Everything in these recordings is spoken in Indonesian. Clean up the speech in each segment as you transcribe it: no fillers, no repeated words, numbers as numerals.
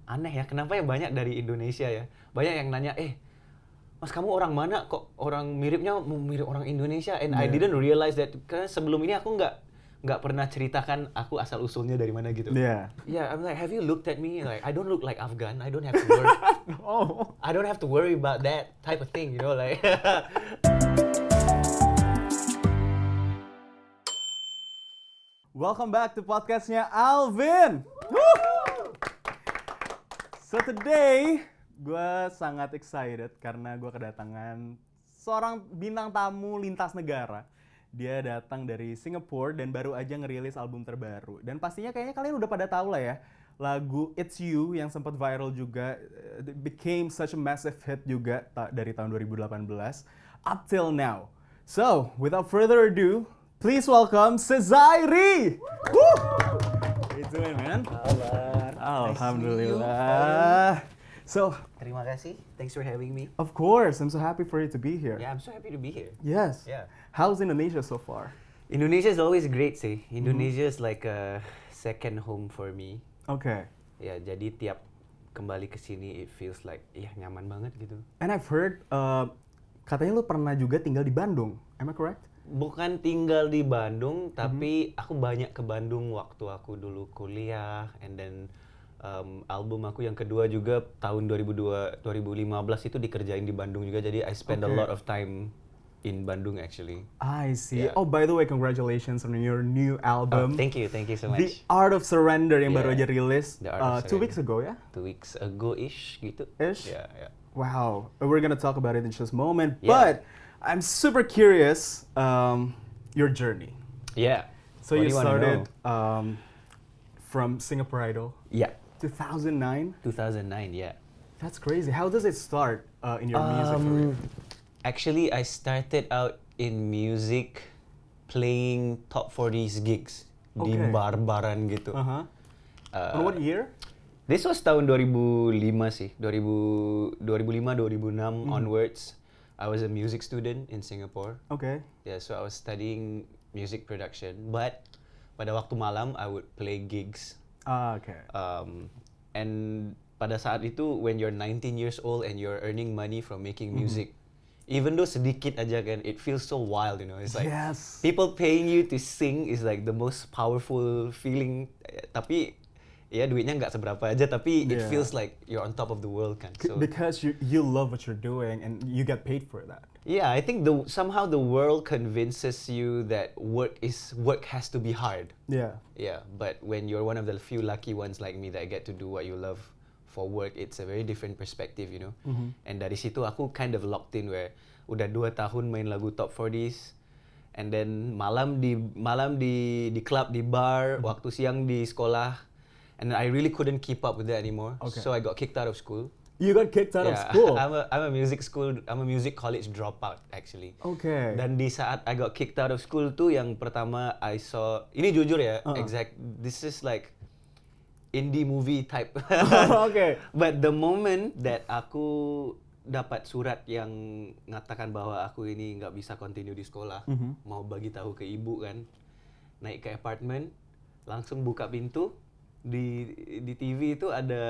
aneh ya, kenapa ya banyak dari Indonesia ya, banyak yang nanya, Mas kamu orang mana kok orang miripnya mirip orang Indonesia, and I didn't realize that karena sebelum ini aku nggak pernah ceritakan aku asal usulnya dari mana gitu. Yeah, I'm like, have you looked at me? Like, I don't look like Afghan. I don't have to worry. No. I don't have to worry about that type of thing, you know, like. Welcome back to podcastnya Alvin. So today, gue sangat excited karena gue kedatangan seorang bintang tamu lintas negara. Dia datang dari Singapura dan baru aja ngerilis album terbaru. Dan pastinya kayaknya kalian udah pada tahu lah ya, lagu It's You yang sempat viral juga, became such a massive hit juga dari tahun 2018 up till now. So, without further ado, please welcome Sezairi! Woo! How you doing, man? Kabar. Alhamdulillah. So, Terima kasih. Thanks for having me. of course, I'm so happy for you to be here. Yeah, I'm so happy to be here. Yes. Yeah. How's Indonesia so far? Indonesia is always great sih. Indonesia is like a second home for me. Okay. Ya, jadi tiap kembali ke sini it feels like nyaman banget gitu. And I've heard, katanya lu pernah juga tinggal di Bandung. Am I correct? Bukan tinggal di Bandung, tapi aku banyak ke Bandung waktu aku dulu kuliah, and then album aku yang kedua juga tahun 2015 itu dikerjain di Bandung juga, jadi I spend a Okay. lot of time in Bandung actually. I see. Yeah. Oh, by the way, congratulations on your new album. Thank you so The much. Art of Surrender yang baru Yeah. aja rilis The Art of 2 weeks Surrender. ago ya? 2 weeks ago-ish gitu. Ish? Yeah. Wow. We're gonna talk about it in just a moment. Yeah. But I'm super curious your journey. Yeah. So What you do you wanna started know? from Singapore Idol, Yeah. 2009. 2009, yeah. That's crazy. How does it start in your music career? Actually, I started out in music playing top 40s gigs di Okay. bar-baran gitu. Uh-huh. On what year? This was tahun 2005 sih, 2005-2006 onwards. I was a music student in Singapore. Okay. Yeah, so I was studying music production, but pada waktu malam I would play gigs. Okay. And pada saat itu, when you're 19 years old and you're earning money from making music, even though sedikit aja kan, it feels so wild, you know. It's like Yes. people paying you to sing is like the most powerful feeling. Tapi ya duitnya nggak seberapa aja, tapi it Yeah. feels like you're on top of the world kan. So Because you love what you're doing and you get paid for that. yeah, I think somehow the world convinces you that work has to be hard. Yeah. Yeah, but when you're one of the few lucky ones like me that get to do what you love for work, it's a very different perspective, you know. And dari situ aku kind of locked in where udah 2 tahun main lagu top 40s, and then malam di club, di bar, waktu siang di sekolah, and I really couldn't keep up with that anymore. Okay. So I got kicked out of school. You got kicked out of Yeah, school. I'm a music college dropout actually. Okay. Dan di saat I got kicked out of school tuh yang pertama I saw, ini jujur ya, this is like indie movie type. Okay. But the moment that aku dapat surat yang mengatakan bahwa aku ini nggak bisa continue di sekolah, mau bagi tahu ke ibu kan, naik ke apartemen, langsung buka pintu, di TV itu ada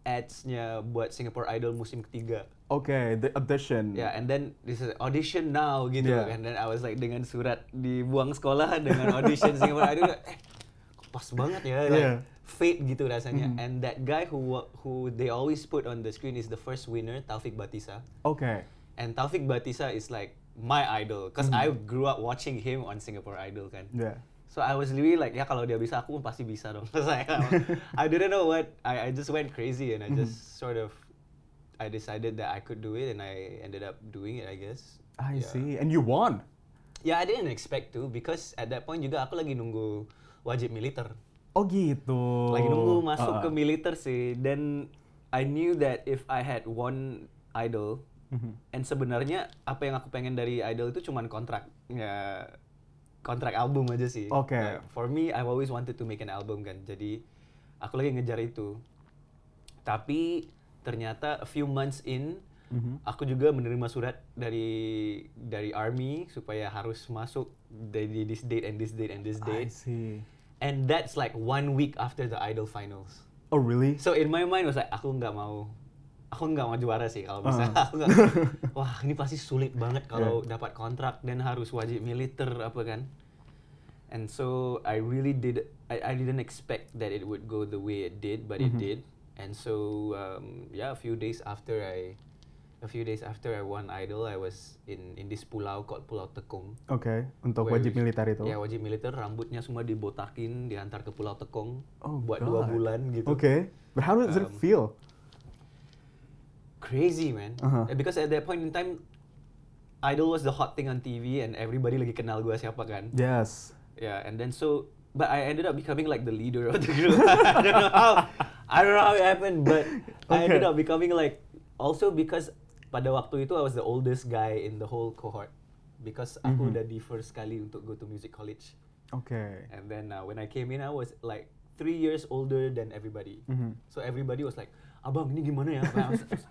ads-nya buat Singapore Idol musim ketiga. Okay, the audition. Yeah, and then this is audition now gitu Yeah. kan. Dan I was like dengan surat dibuang sekolah dengan audition Singapore Idol, kok pas banget ya, like Yeah. fate gitu rasanya. And that guy who they always put on the screen is the first winner, Taufik Batisa. Okay. And Taufik Batisa is like my idol, cause I grew up watching him on Singapore Idol kan. Yeah. So I was really like, ya kalau dia bisa, aku pun pasti bisa dong. I didn't know what, I just went crazy and I just sort of, I decided that I could do it and I ended up doing it, I guess. I Yeah. see. And you won. Yeah, I didn't expect to because at that point juga aku lagi nunggu wajib militer. Oh gitu. Lagi nunggu masuk ke militer sih. Dan I knew that if I had won Idol, and sebenarnya apa yang aku pengen dari Idol itu cuman kontrak. Ya, kontrak album aja sih. Okay. For me, I've always wanted to make an album kan. Jadi aku lagi ngejar itu. Tapi ternyata a few months in, aku juga menerima surat dari army supaya harus masuk dari this date and this date and this I date. see. And that's like 1 week after the Idol finals. Oh really? So in my mind was like aku nggak mau juara sih kalau bisa. Aku nggak, wah ini pasti sulit banget kalau dapat kontrak dan harus wajib militer apa kan. And so I didn't expect that it would go the way it did, but it did. And so a few days after I won Idol, I was in this pulau called Pulau Tekong. Oke, untuk wajib militer itu. Ya wajib militer, rambutnya semua dibotakin, diantar ke Pulau Tekong buat God. 2 bulan gitu. Okay, but how does it feel? Crazy man, because at that point in time, Idol was the hot thing on TV and everybody lagi kenal gue siapa kan. Yes. Yeah, and then but I ended up becoming like the leader of the group. I don't know how it happened, but I ended up becoming like, also because pada waktu itu I was the oldest guy in the whole cohort because aku udah di first kali untuk go to music college. Okay. And then when I came in, I was like 3 years older than everybody. So everybody was like, abang ini gimana ya? I was like,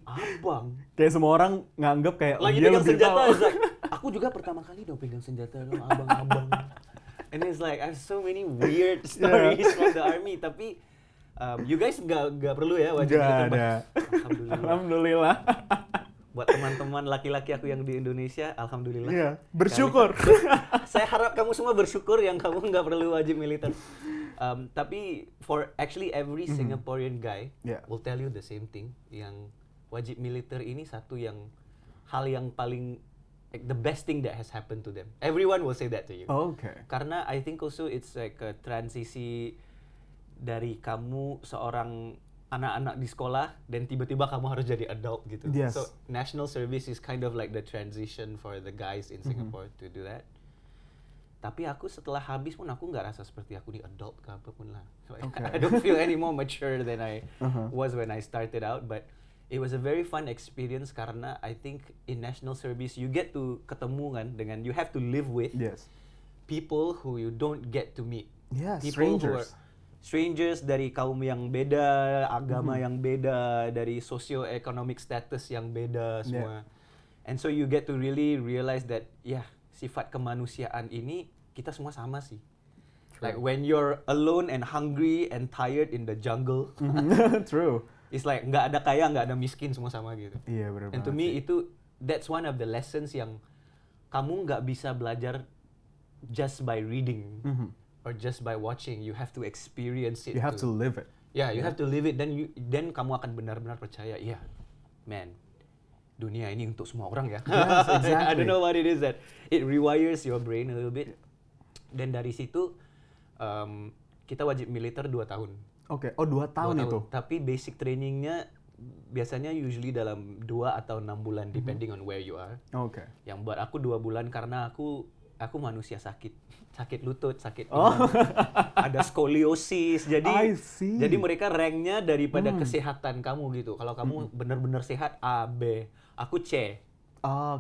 abang? Kayak semua orang nganggep kayak Lagi dia pegang lebih senjata, tahu. it's like, aku juga pertama kali dong pegang senjata dong, abang-abang. And it's like, I have so many weird stories from the army, tapi you guys nggak perlu ya wajib militer. Ada. Alhamdulillah. Buat teman-teman laki-laki aku yang di Indonesia, alhamdulillah. Iya, bersyukur. Saya harap kamu semua bersyukur yang kamu nggak perlu wajib militer. Tapi for actually every Singaporean guy will tell you the same thing. Yang wajib militer ini satu hal yang paling the best thing that has happened to them. Everyone will say that to you. Okay. Karena I think also it's like a transisi dari kamu seorang anak-anak di sekolah dan tiba-tiba kamu harus jadi adult gitu. Yes. So national service is kind of like the transition for the guys in Singapore to do that. Tapi aku setelah habis pun aku nggak rasa seperti aku di adult ke apapun lah. I don't feel any more mature than I was when I started out, but it was a very fun experience karena I think in national service you get to ketemu kan dengan, you have to live with people who you don't get to meet. Yeah, People who are strangers. strangers dari kaum yang beda, agama yang beda, dari socio-economic status yang beda semua. And so you get to really realize that sifat kemanusiaan ini kita semua sama sih. Like when you're alone and hungry and tired in the jungle, True. it's like nggak ada kaya, nggak ada miskin, semua sama gitu. Iya benar. And to me that's one of the lessons yang kamu nggak bisa belajar just by reading or just by watching. You have to experience it. You have to live it. Yeah, you have to live it. Then kamu akan benar-benar percaya, man, dunia ini untuk semua orang ya. Yes, exactly. I don't know what it is that it rewires your brain a little bit. Dan dari situ kita wajib militer 2 tahun. Oke. Oh 2 tahun itu. Tapi basic trainingnya biasanya usually dalam 2 atau 6 bulan depending on where you are. Oke. Yang buat aku 2 bulan karena aku manusia sakit lutut, sakit pinggang, ada skoliosis. I see. Jadi mereka ranknya daripada kesehatan kamu gitu. Kalau kamu benar-benar sehat A, B, aku C.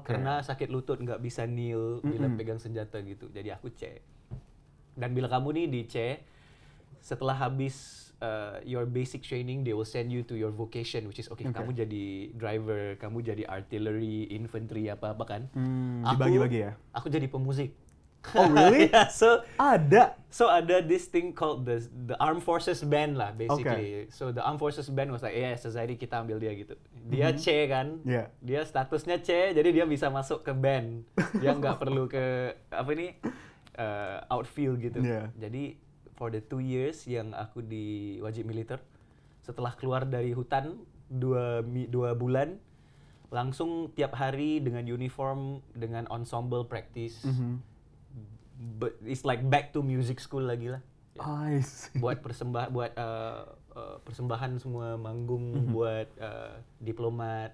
Karena sakit lutut nggak bisa kneel bila pegang senjata gitu. Jadi aku C. Dan bila kamu nih di C, setelah habis your basic training, they will send you to your vocation, which is kamu jadi driver, kamu jadi artillery, infantry apa kan. Dibagi-bagi ya? Aku jadi pemusik. Oh really? Yeah, so ada this thing called the Armed Forces Band lah basically. So the Armed Forces Band was like, society kita ambil dia gitu. Dia C kan, dia statusnya C, jadi dia bisa masuk ke band. Dia nggak perlu ke outfield gitu. Jadi for the 2 years yang aku di wajib militer, setelah keluar dari hutan 2 bulan, langsung tiap hari dengan uniform, dengan ensemble practice. But it's like back to music school lagi lah. I see. Buat persembahan semua, manggung buat diplomat,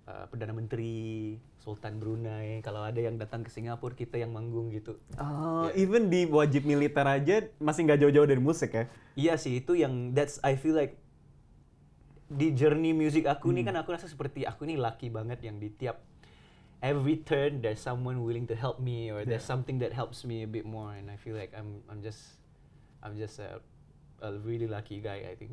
Perdana Menteri, Sultan Brunei. Kalau ada yang datang ke Singapura, kita yang manggung gitu. Even di wajib militer aja masih nggak jauh-jauh dari musik ya? Iya sih, itu yang I feel like di journey music aku nih kan aku rasa seperti aku nih lucky banget yang di tiap every turn there's someone willing to help me or there's something that helps me a bit more, and I feel like I'm just a really lucky guy, I think.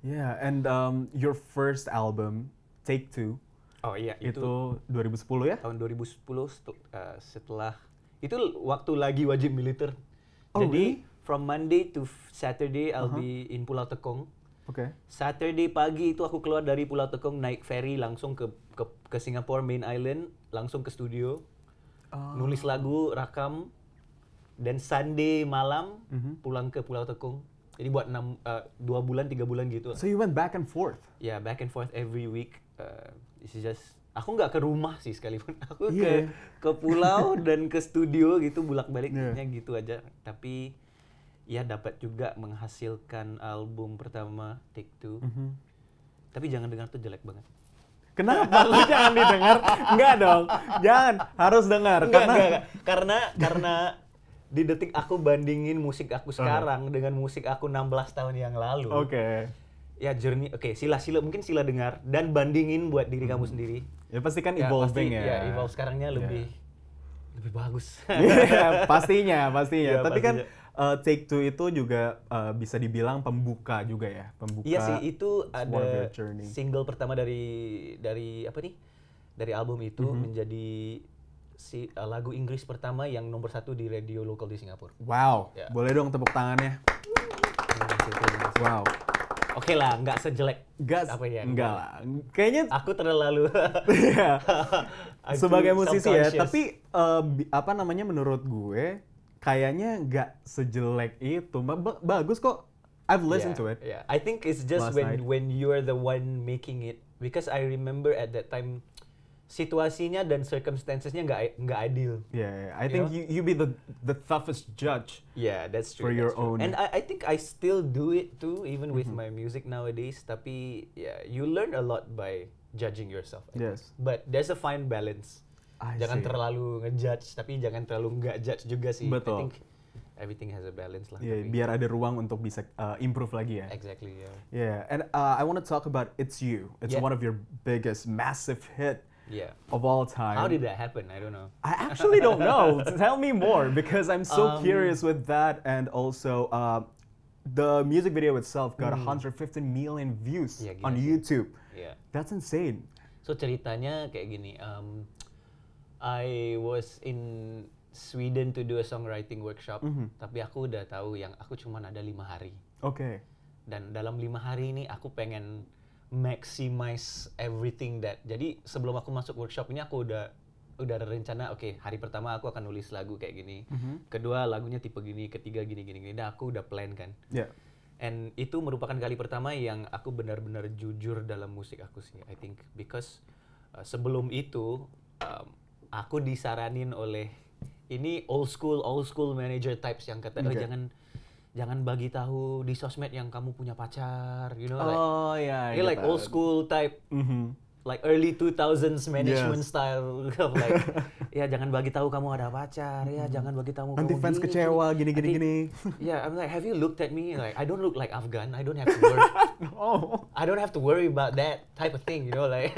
Yeah, and your first album Take Two. Oh iya, itu 2010 ya? Tahun 2010 setelah itu waktu lagi wajib militer. Oh, Jadi really? from Monday to Saturday I'll be in Pulau Tekong. Oke. Saturday pagi itu aku keluar dari Pulau Tekong naik ferry langsung ke Singapore main island, langsung ke studio. Nulis lagu, rakam, dan Sunday malam pulang ke Pulau Tekong. Jadi buat 2 bulan, 3 bulan gitu. So you went back and forth? Yeah, back and forth every week. This is just, aku nggak ke rumah sih sekalipun. Aku ke pulau dan ke studio gitu, bolak-baliknya gitu aja. Tapi ya dapat juga menghasilkan album pertama, Take Two. Tapi jangan dengar tuh jelek banget. Kenapa? Lu jangan didengar? Enggak dong. Jangan, harus dengar. Karena di detik aku bandingin musik aku sekarang dengan musik aku 16 tahun yang lalu. Oke. Ya journey, sila mungkin sila dengar dan bandingin buat diri kamu sendiri. Ya pasti kan evolving pasti, ya. Evolve sekarangnya lebih bagus. Pastinya. Ya, Tapi kan Take Two itu juga bisa dibilang pembuka juga ya, pembuka. Iya sih, itu one of your ada journey. single pertama dari apa nih? Dari album itu menjadi lagu Inggris pertama yang nomor 1 di radio lokal di Singapura. Wow, Ya. boleh dong tepuk tangannya. Wow. Oke lah, nggak sejelek Gas, apa ya? enggak lah. Kayaknya Aku terlalu I'm sebagai too musisi ya, self-conscious. tapi apa namanya menurut gue kayaknya nggak sejelek itu. Bagus kok. I've listened to it. Yeah, I think it's just last night. when you're the one making it, because I remember at that time situasinya dan circumstancesnya nggak adil. Yeah, I think you be the toughest judge. Yeah, that's true. For your that's true. own. And I think I still do it too, even with my music nowadays. Tapi yeah, you learn a lot by judging yourself. I Yes. think. But there's a fine balance. I Jangan see. terlalu ngejudge, tapi jangan terlalu nggak judge juga sih. Betul. I think everything has a balance lah. Yeah, tapi- biar ada ruang untuk bisa improve lagi ya. Exactly. Yeah. Yeah, and I want to talk about It's You. It's Yeah. one of your biggest, massive hit Yeah. of all time. How did that happen? I don't know. I actually don't know. Tell me more because I'm so Um, curious with that, and also the music video itself got 115 million views Yeah, gila on sih. YouTube. Yeah. That's insane. So ceritanya kayak gini. I was in Sweden to do a songwriting workshop, tapi aku udah tahu yang aku cuma ada 5 hari. Okay. Dan dalam 5 hari ini aku pengen maximize everything that. Jadi sebelum aku masuk workshop ini aku udah ada rencana, oke, hari pertama aku akan nulis lagu kayak gini. Kedua lagunya tipe gini, ketiga gini. Dan aku udah plan kan. Yeah. And itu merupakan kali pertama yang aku benar-benar jujur dalam musik aku sih, I think, because sebelum itu aku disaranin oleh ini old school manager types yang kata jangan bagi tahu di sosmed yang kamu punya pacar, you know, Oh yeah. I like, get that. old school type, like early 2000s management style of like, ya jangan bagi tahu kamu ada pacar, ya jangan bagi tahu Nanti kamu fans gini, kecewa nanti- gini. Yeah, I'm like, have you looked at me? Like, I don't look like Afghan. I don't have to worry. Oh. I don't have to worry about that type of thing, you know, like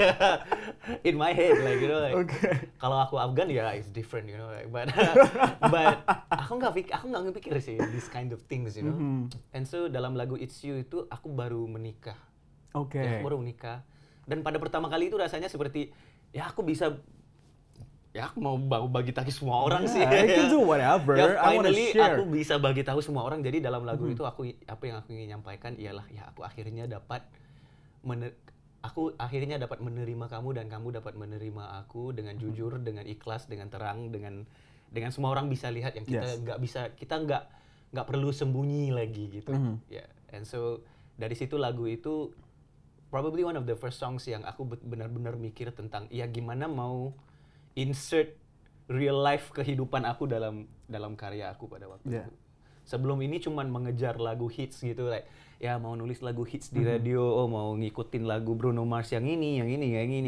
in my head, like, you know, like Okay. kalau aku Afghan ya it's different, you know, like, but aku nggak ngepikir sih this kind of things, you know. And so dalam lagu It's You itu aku baru menikah. Okay. Ya, aku baru menikah. Dan pada pertama kali itu rasanya seperti ya aku bisa aku mau bagi tahu semua orang sih. I can do whatever. Ya, I wanna finally share. aku bisa bagi tahu semua orang. Jadi dalam lagu itu apa yang aku ingin nyampaikan ialah ya aku akhirnya dapat menerima kamu dan kamu dapat menerima aku dengan jujur, dengan ikhlas, dengan terang, dengan semua orang bisa lihat yang kita nggak perlu sembunyi lagi gitu. Ya. And so dari situ lagu itu probably one of the first songs yang aku benar-benar mikir tentang ya gimana mau insert real life kehidupan aku dalam karya aku pada waktu itu. Sebelum ini cuman mengejar lagu hits gitu, like ya mau nulis lagu hits di radio, mau ngikutin lagu Bruno Mars yang ini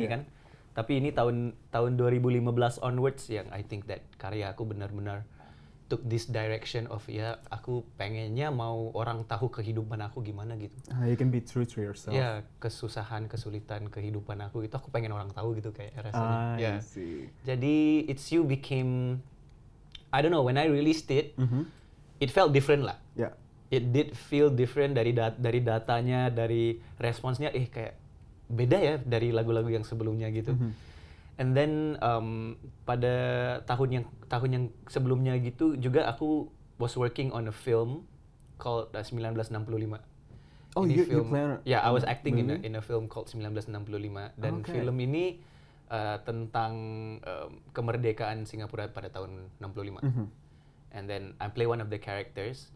kan. Tapi ini tahun 2015 onwards yang I think that karya aku benar-benar took this direction of ya aku pengennya mau orang tahu kehidupan aku gimana gitu. You can be true to yourself. Ya, kesusahan, kesulitan kehidupan aku itu aku pengen orang tahu gitu kayak rasanya. I see. Jadi It's You became, I don't know, when I released it, it felt different lah. Yeah. It did feel different dari datanya, dari responsnya, kayak beda ya dari lagu-lagu yang sebelumnya gitu. And then pada tahun yang sebelumnya gitu juga aku was working on a film called 1965. Oh, Ini you play on Yeah, I was acting movie? in a film called 1965 dan Okay. film ini tentang kemerdekaan Singapura pada tahun 65. And then I play one of the characters,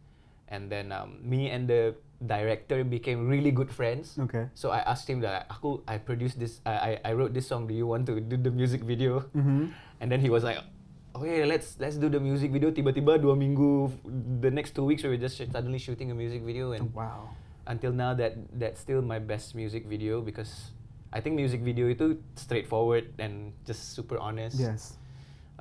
and then me and the director became really good friends. Okay. So I asked him that I produced this, I wrote this song. Do you want to do the music video? And then he was like, okay, let's do the music video. Tiba-tiba 2 minggu, the next 2 weeks we were just suddenly shooting a music video, and Wow. until now that's still my best music video because I think music video itu straightforward and just super honest. Yes.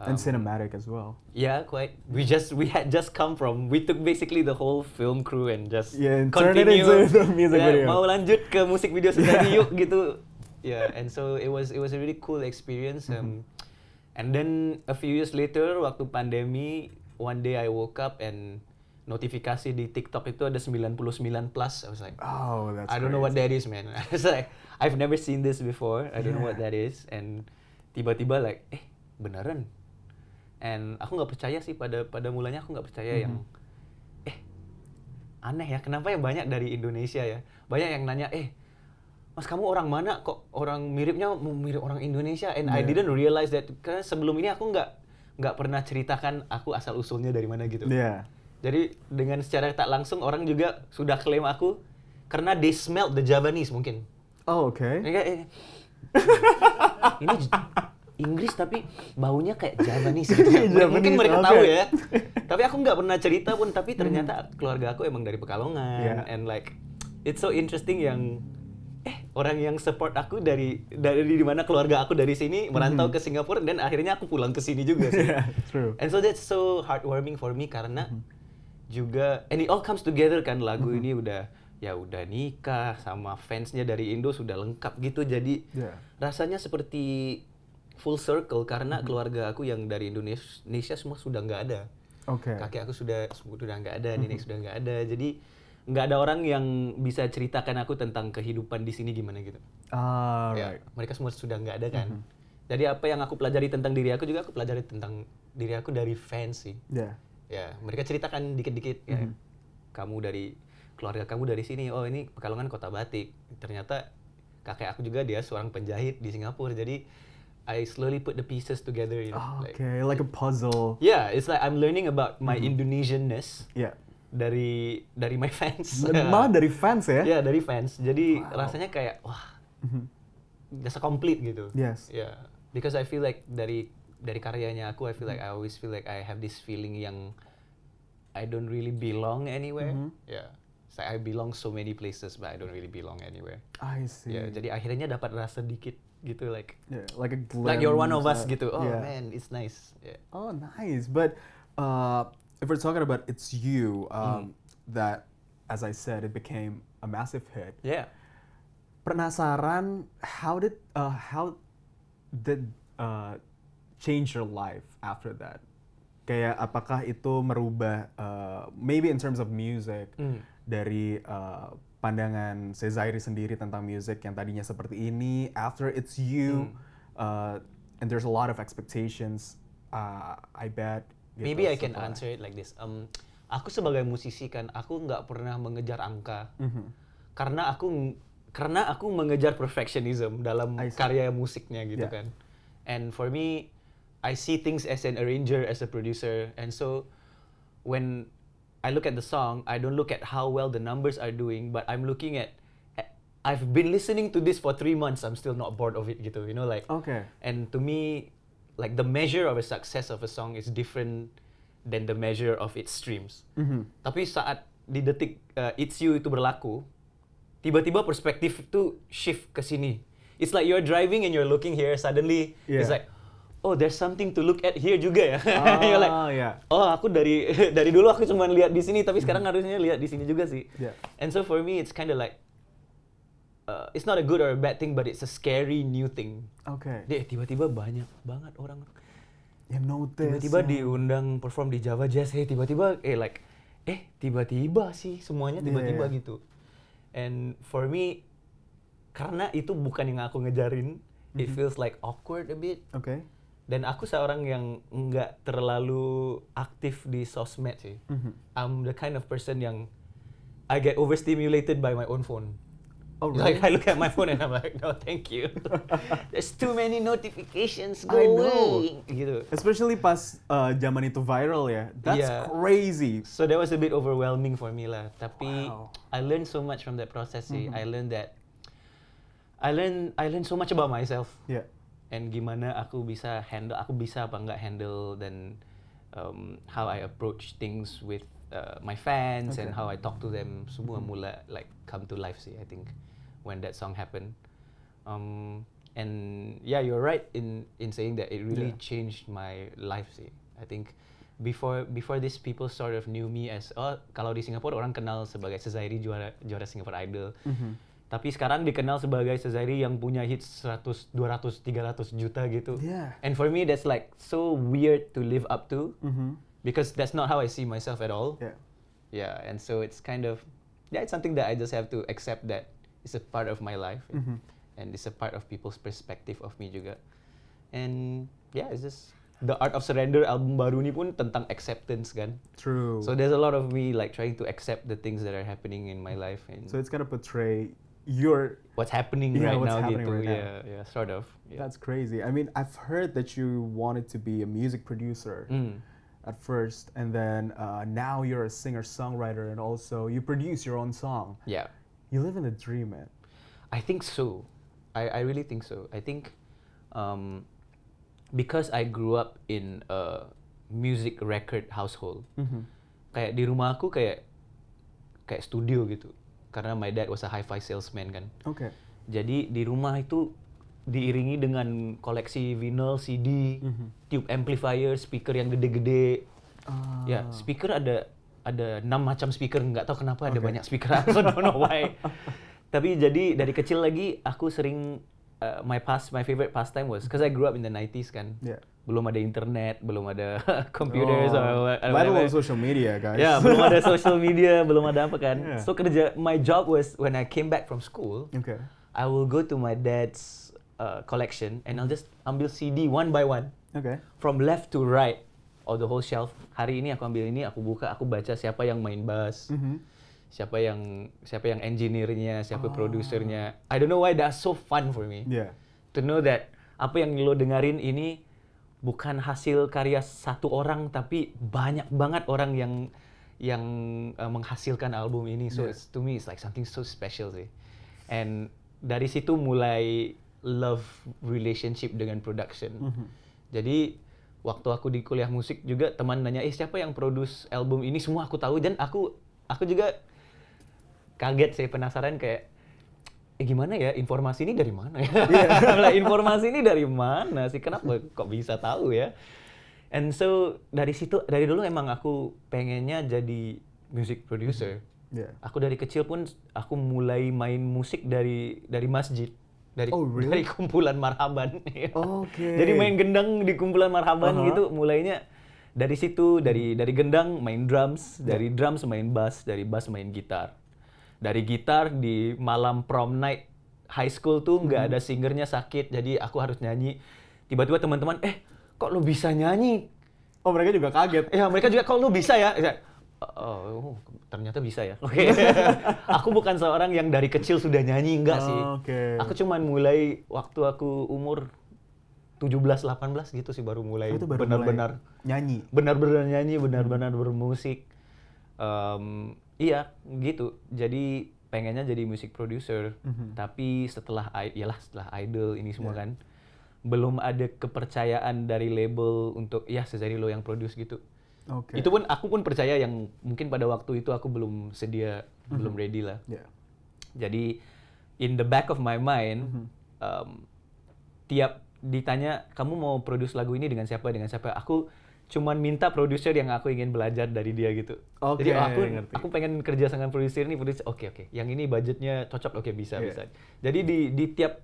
And cinematic as well. Yeah, quite. We had just come from. We took basically the whole film crew and just Yeah, and turn it continue. into the music video. Mau lanjut ke musik video sekali yuk gitu. Yeah, and so it was a really cool experience. And then a few years later, waktu pandemi, one day I woke up and notifikasi di TikTok itu ada 99 plus. I was like, Oh, that's I don't know what crazy. that is, man. I was like, I've never seen this before. I don't know what that is. And tiba-tiba like, beneran. And aku nggak percaya sih pada mulanya aku nggak percaya yang, aneh ya. Kenapa ya banyak dari Indonesia ya? Banyak yang nanya, Mas kamu orang mana kok orang miripnya mirip orang Indonesia? And I didn't realize that karena sebelum ini aku nggak pernah ceritakan aku asal usulnya dari mana gitu. Yeah. Jadi dengan secara tak langsung orang juga sudah klaim aku karena they smelled the Javanese mungkin. Oh, okay. Mereka ini Inggris tapi baunya kayak Javanese gitu. Mungkin mereka tahu ya. Tapi aku nggak pernah cerita pun. Tapi ternyata keluarga aku emang dari Pekalongan. Yeah. And like it's so interesting yang orang yang support aku dari di mana keluarga aku dari sini merantau ke Singapura dan akhirnya aku pulang ke sini juga sih. Yeah, true. And so that's so heartwarming for me karena juga and it all comes together kan lagu ini udah nikah sama fansnya dari Indo sudah lengkap gitu jadi rasanya seperti full circle karena keluarga aku yang dari Indonesia semua sudah nggak ada. Okay. Kakek aku sudah nggak ada, nenek sudah nggak ada. Jadi nggak ada orang yang bisa ceritakan aku tentang kehidupan di sini gimana gitu. Right. Mereka semua sudah nggak ada kan. Jadi apa yang aku pelajari tentang diri aku juga aku pelajari tentang diri aku dari fans sih. Yeah. Ya, mereka ceritakan dikit-dikit ya. Keluarga kamu dari sini. Oh, ini Pekalongan Kota Batik. Ternyata kakek aku juga dia seorang penjahit di Singapura. Jadi I slowly put the pieces together, you know. Okay, like a puzzle. Yeah, it's like I'm learning about my Indonesianness Yeah. dari my fans. Malah dari fans ya? Ya, dari fans. Jadi rasanya kayak wah. Just complete gitu. Yes. Yeah. Because I feel like dari karyanya aku I feel like I always feel like I have this feeling yang I don't really belong anywhere. Yeah. It's like I belong so many places but I don't really belong anywhere. I see. Yeah, jadi akhirnya dapat rasa dikit gitu like like a glimpse. like you're one of us at- gitu. Oh yeah. man, it's nice. Yeah. Oh, nice. But if we're talking about It's You, that, as I said, it became a massive hit. Yeah. Penasaran, how did change your life after that? Kayak apakah itu merubah, maybe in terms of music, dari pandangan Sezairi sendiri tentang music yang tadinya seperti ini, after It's You, and there's a lot of expectations, I bet. Gitu, Maybe I can setelah- answer it like this. Aku sebagai musisi kan, aku nggak pernah mengejar angka. Karena aku mengejar perfectionism dalam I see. karya musiknya gitu Yeah. kan. And for me, I see things as an arranger, as a producer, and so when I look at the song, I don't look at how well the numbers are doing, but I'm looking at I've been listening to this for 3 months. I'm still not bored of it gitu, you know, like. Okay. And to me, like the measure of a success of a song is different than the measure of its streams. Tapi saat di detik It's You itu berlaku, tiba-tiba perspektif itu shift ke sini. It's like you're driving and you're looking here, suddenly it's Yeah. like, oh there's something to look at here juga ya. You're like, yeah. oh aku dari dulu aku cuma lihat di sini, tapi sekarang harusnya lihat di sini juga sih. Yeah. And so for me it's kind of like, it's not a good or a bad thing, but it's a scary new thing. Okay. Tiba-tiba banyak banget orang Yang notice. tiba-tiba yang- diundang perform di Java Jazz, tiba-tiba tiba-tiba sih semuanya tiba-tiba Yeah. gitu. And for me, karena itu bukan yang aku ngejarin, it feels like awkward a bit. Okay. Dan aku seorang yang nggak terlalu aktif di sosmed sih. I'm the kind of person yang I get overstimulated by my own phone. Oh, Like really? I look at my phone and I'm like, no, thank you. There's too many notifications I know. going. Gitu. Especially pas zaman itu viral ya. That's Yeah. crazy. So that was a bit overwhelming for me lah. Tapi Wow. I learned so much from that process sih. I learned so much about myself. Yeah. And gimana aku bisa apa nggak handle dan how I approach things with my fans and how I talk to them. Semua mula like come to life sih, I think, when that song happened. And yeah, you're right in saying that it really changed my life sih. I think before this, people sort of knew me as, oh, kalau di Singapura orang kenal sebagai Sezairi, juara Singapore Idol. Tapi sekarang dikenal sebagai Sezairi yang punya hits 100, 200, 300 juta gitu. Yeah. And for me that's like so weird to live up to, because that's not how I see myself at all. Yeah. Yeah, and so it's kind of, it's something that I just have to accept that it's a part of my life. And it's a part of people's perspective of me juga. And yeah, it's just The Art of Surrender album baru ni pun tentang acceptance kan. True. So there's a lot of me like trying to accept the things that are happening in my life and So it's gonna portray your. what's happening Yeah, right what's now happening gitu. right now. Yeah, sort of. Yeah. That's crazy. I mean, I've heard that you wanted to be a music producer at first, and then now you're a singer-songwriter, and also you produce your own song. Yeah. You live in a dream, man. I think so. I really think so. I think because I grew up in a music record household, kayak di rumah aku kayak studio gitu. Karena my dad was a hi-fi salesman kan. Okay. Jadi di rumah itu diiringi dengan koleksi vinyl, CD, tube amplifier, speaker yang gede-gede. Ya, speaker ada 6 macam speaker, nggak tahu kenapa ada banyak speaker. I don't know why. Tapi jadi dari kecil lagi aku sering my favorite pastime was because I grew up in the 90s kan. Yeah. Belum ada internet, belum ada computers or Let whatever. alone social media, guys. Ya, belum ada social media, belum ada apa kan. Yeah. So my job was when I came back from school, Okay. I will go to my dad's collection and I'll just ambil CD one by one Okay. from left to right of the whole shelf. Hari ini aku ambil ini, aku buka, aku baca siapa yang main bass, siapa yang engineer-nya, siapa produsernya. I don't know why that's so fun for me. Yeah. To know that apa yang lo dengerin ini bukan hasil karya satu orang, tapi banyak banget orang yang menghasilkan album ini. So to me it's like something so special sih. And dari situ mulai love relationship dengan production. Jadi waktu aku di kuliah musik juga teman nanya, siapa yang produce album ini? Semua aku tahu dan aku juga kaget sih, penasaran kayak gimana ya, informasi ini dari mana ya? Like, informasi ini dari mana sih? Kenapa kok bisa tahu ya? And so dari dulu emang aku pengennya jadi music producer. Yeah. Aku dari kecil pun aku mulai main musik dari masjid. Oh, really? Dari kumpulan marhaban. Okay. Jadi main gendang di kumpulan marhaban gitu, mulainya dari situ, dari gendang main drums, dari drums main bass, dari bass main gitar. Dari gitar di malam prom night high school tuh nggak ada singernya, sakit, jadi aku harus nyanyi. Tiba-tiba teman-teman, kok lu bisa nyanyi? Oh, mereka juga kaget. Ya, mereka juga, kok lu bisa ya? Oh, ternyata bisa ya. Oke. Aku bukan seorang yang dari kecil sudah nyanyi, enggak sih. Okay. Aku cuman mulai waktu aku umur 17-18 gitu sih baru mulai itu baru benar-benar nyanyi. Benar-benar nyanyi, benar-benar bermusik. Iya, gitu. Jadi pengennya jadi music producer. Tapi setelah Idol ini semua kan, belum ada kepercayaan dari label untuk Sezairi lo yang produce gitu. Okay. Itu pun aku pun percaya yang mungkin pada waktu itu aku belum sedia, belum ready lah. Yeah. Jadi in the back of my mind, tiap ditanya kamu mau produce lagu ini dengan siapa, aku cuman minta produser yang aku ingin belajar dari dia gitu. Okay, Jadi aku pengen kerja sama produser ini, oke. Yang ini budgetnya cocok, oke bisa. Jadi di tiap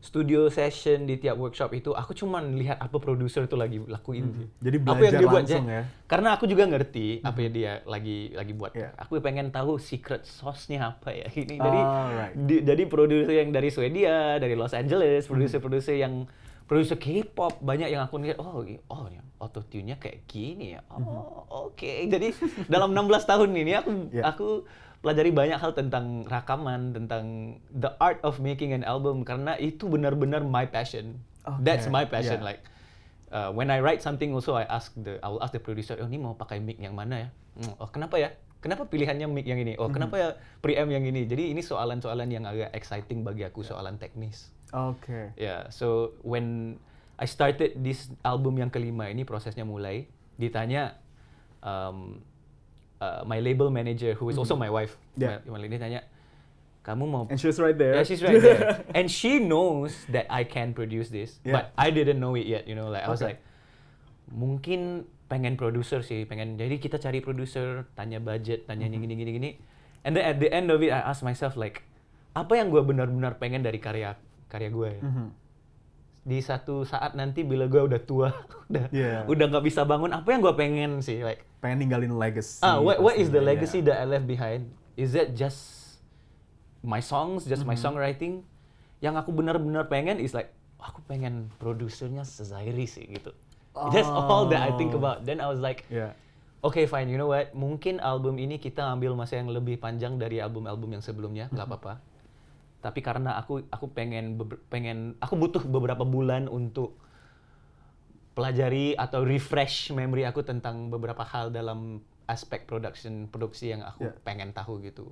studio session, di tiap workshop itu aku cuman lihat apa produser tuh lagi lakuin. Jadi apa belajar yang dia buat langsung ya. Karena aku juga ngerti apa yang dia lagi buat. Yeah. Aku pengen tahu secret sauce-nya apa ya ini. Right. Jadi produser yang dari Swedia, dari Los Angeles, produser-produser yang produser K-pop banyak yang aku lihat, oh ya, auto tune-nya kayak gini ya. Oke. Jadi dalam 16 tahun ini aku pelajari banyak hal tentang rakaman, tentang the art of making an album karena itu benar-benar my passion. That's my passion. Like when I write something also I will ask the producer, oh ini mau pakai mic yang mana ya? Oh kenapa ya? Kenapa pilihannya mic yang ini? Oh kenapa ya preamp yang ini? Jadi ini soalan-soalan yang agak exciting bagi aku, soalan teknis. Yeah, so when I started this album yang kelima ini prosesnya mulai ditanya my label manager who is also my wife. Dia tanya, kamu mau? And she's right there. Yeah, she's right there. And she knows that I can produce this, but I didn't know it yet. You know, like I was like, mungkin pengen produser sih, jadi kita cari produser, tanya budget, tanya gini. And then at the end of it, I ask myself like, apa yang gue benar-benar pengen dari karya gue ya? Di satu saat nanti bila gue udah tua, udah nggak bisa bangun, apa yang gue pengen sih? Like, pengen ninggalin legacy. What is the legacy that I left behind? Is that just my songs, just my songwriting? Yang aku benar-benar pengen is like, aku pengen produsernya Zairi sih gitu. That's all that I think about. Then I was like, okay fine, you know what? Mungkin album ini kita ambil masa yang lebih panjang dari album-album yang sebelumnya, nggak apa-apa. Tapi karena aku aku butuh beberapa bulan untuk pelajari atau refresh memory aku tentang beberapa hal dalam aspek produksi yang aku pengen tahu gitu.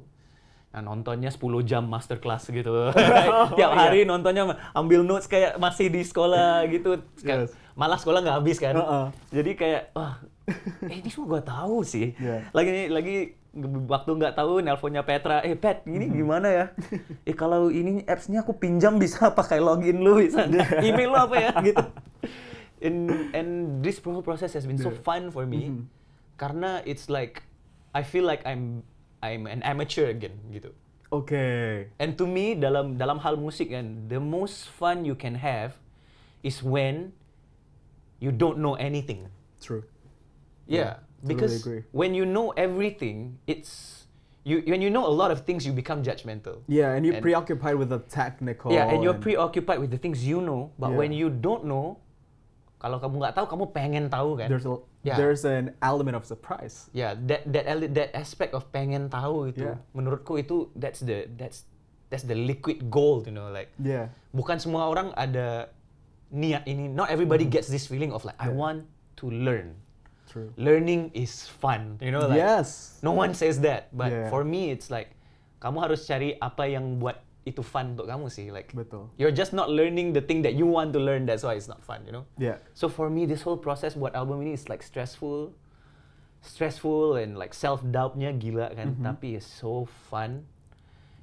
Nah, nontonnya 10 jam masterclass gitu. Tiap hari nontonnya ambil notes kayak masih di sekolah gitu. Malah sekolah nggak habis kan. Jadi kayak ini semua gue tahu sih. Lagi waktu nggak tahu nelponnya Petra, Pet, ini gimana ya? Kalau ini apps-nya aku pinjam bisa pakai login lu, bisa email lu apa ya gitu. And this whole process has been so fun for me karena it's like I feel like I'm an amateur again gitu. And to me dalam hal musik kan, the most fun you can have is when you don't know anything. True. Yeah, because when you know everything, when you know a lot of things, you become judgmental. Yeah, and you're preoccupied with the technical. Yeah, and you're preoccupied with the things you know. But when you don't know, kalau kamu nggak tahu, kamu pengen tahu kan? There's an element of surprise. Yeah, that aspect of pengen tahu itu, menurutku itu that's the liquid gold, you know, like. Bukan semua orang ada niat ini. Not everybody gets this feeling of like I want to learn. True. Learning is fun, you know, like no one says that, but for me it's like kamu harus cari apa yang buat itu fun untuk kamu sih, like you're just not learning the thing that you want to learn, that's why it's not fun, you know. So for me this whole process buat album ini is like stressful and like self doubtnya gila kan, tapi it's so fun.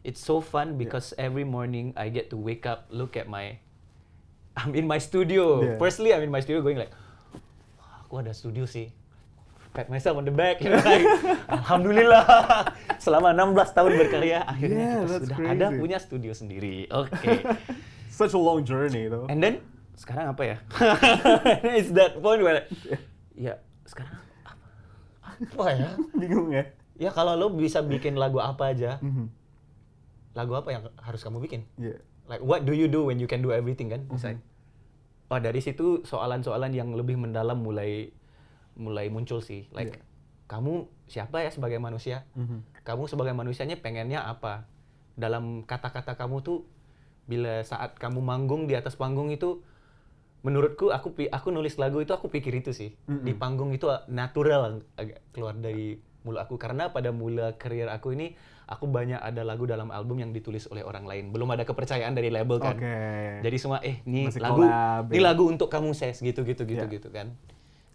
It's so fun because every morning I get to wake up, look at I'm in my studio. Firstly I'm in my studio going like, aku ada studio sih, pat myself on the back, you know, like, alhamdulillah selama 16 tahun berkarya akhirnya kita sudah punya studio sendiri. Such a long journey though. And then sekarang apa ya? It's that point where sekarang apa ya? Bingung ya? Ya kalau lo bisa bikin lagu apa aja, lagu apa yang harus kamu bikin? Like what do you do when you can do everything kan? Dari situ soalan-soalan yang lebih mendalam mulai muncul sih. Like, kamu siapa ya sebagai manusia? Kamu sebagai manusianya pengennya apa? Dalam kata-kata kamu tuh, bila saat kamu manggung di atas panggung itu, menurutku aku nulis lagu itu aku pikir itu sih. Di panggung itu natural agak keluar dari mulut aku. Karena pada mula karir aku ini, aku banyak ada lagu dalam album yang ditulis oleh orang lain. Belum ada kepercayaan dari label kan. Jadi semua ini lagu untuk kamu Ses gitu kan.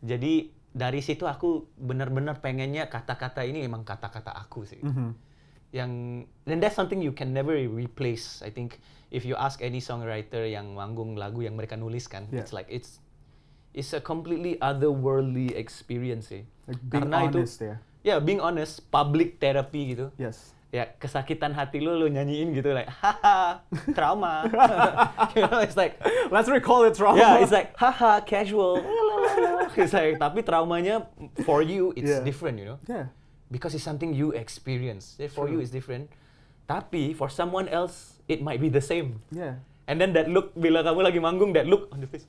Jadi dari situ aku benar-benar pengennya kata-kata ini emang kata-kata aku sih. And that's something you can never replace. I think if you ask any songwriter yang manggung lagu yang mereka nuliskan, it's like it's a completely otherworldly experience sih. Like karena honest, itu being honest, public therapy gitu. Ya kesakitan hati lu nyanyiin gitu like haha trauma. You know, it's like let's recall it trauma. Yeah, it's like haha casual. It's like tapi traumanya for you it's different, you know. Because it's something you experience. For you it's different. Tapi for someone else it might be the same. And then that look bila kamu lagi manggung, that look on the face.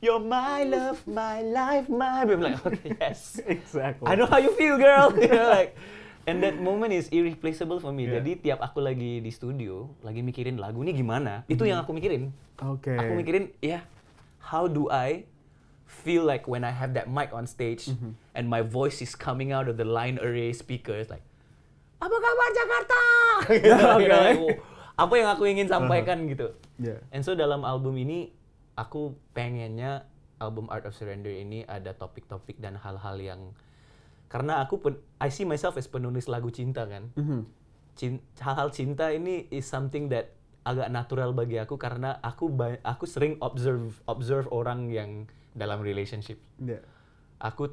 You're my love, my life, my. I'm like, okay, yes. Exactly. I know how you feel, girl. You know, like, and that moment is irreplaceable for me. Yeah. Jadi tiap aku lagi di studio, lagi mikirin lagu ini gimana, itu yang aku mikirin. Oke. Aku mikirin, how do I feel like when I have that mic on stage and my voice is coming out of the line array speakers, like, apa kabar Jakarta? Gitu, Okay. like, apa yang aku ingin sampaikan gitu. Yeah. And so dalam album ini, aku pengennya album Art of Surrender ini ada topik-topik dan hal-hal yang, karena I see myself as penulis lagu cinta kan. Hal-hal cinta ini is something that agak natural bagi aku karena aku sering observe orang yang dalam relationship. Yeah. Aku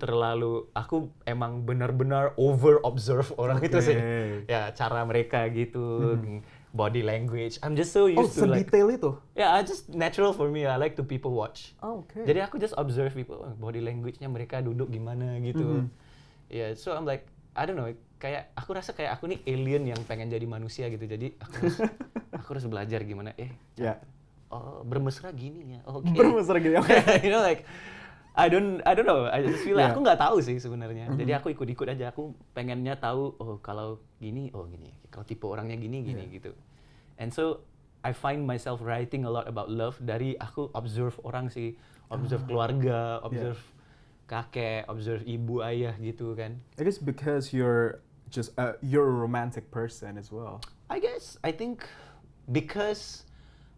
emang benar-benar over observe orang itu sih. Ya, cara mereka gitu, body language. I'm just so used to like. Sedetail itu? Yeah, I just natural for me. I like to people watch. Oh, okay. Jadi aku just observe people, body language-nya mereka duduk gimana gitu. Yeah, so I'm like, I don't know, kayak aku rasa kayak aku nih alien yang pengen jadi manusia gitu. Jadi aku harus belajar gimana oh, bermesra gini ya. Oke. Bermesra gini. Okay. You know, like I don't know. I just feel like aku nggak tahu sih sebenarnya. Jadi aku ikut-ikut aja. Aku pengennya tahu, oh kalau gini, gini. Kalau tipe orangnya gini gitu. And so I find myself writing a lot about love dari aku observe orang sih, observe keluarga, observe kakek, observe ibu ayah gitu kan. I guess because you're a romantic person as well. I think because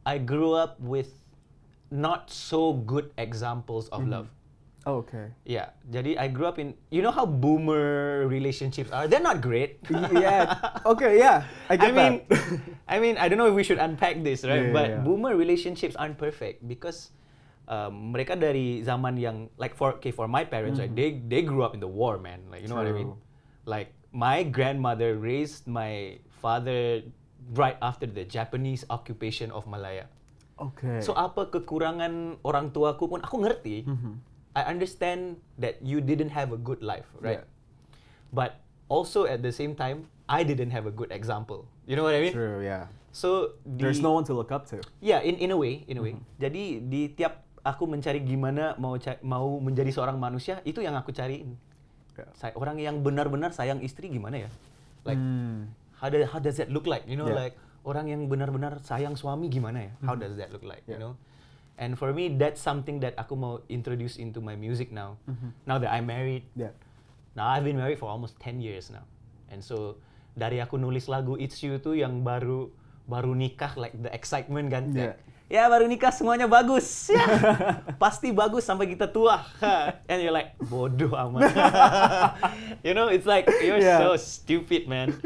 I grew up with not so good examples of love. Oh, okay. Yeah, jadi I grew up in, you know how boomer relationships are? They're not great. Yeah. Okay, yeah. I mean, I don't know if we should unpack this, right? Yeah, But yeah. boomer relationships aren't perfect because mereka dari zaman yang like for my parents, right? They grew up in the war, man. Like, you know what I mean? Like my grandmother raised my father right after the Japanese occupation of Malaya. Okay. So apa kekurangan orang tuaku pun aku ngerti. I understand that you didn't have a good life, right? Yeah. But also at the same time, I didn't have a good example. You know what I mean? True, yeah. So There's no one to look up to. Yeah, in a way. Jadi di tiap aku mencari gimana mau menjadi seorang manusia, itu yang aku cariin. Yeah. Orang yang benar-benar sayang istri gimana ya? Like how does that look like? You know, like orang yang benar-benar sayang suami gimana ya? How does that look like? You know? And for me, that's something that aku mau introduce into my music now. Now that I'm married. Yeah. Now I've been married for almost 10 years now. And so dari aku nulis lagu It's You tuh yang baru nikah, like the excitement kan. Yeah. Ya baru nikah semuanya bagus. Ya. Pasti bagus sampai kita tua. And you're like, bodoh amat. You know, it's like you're so stupid, man.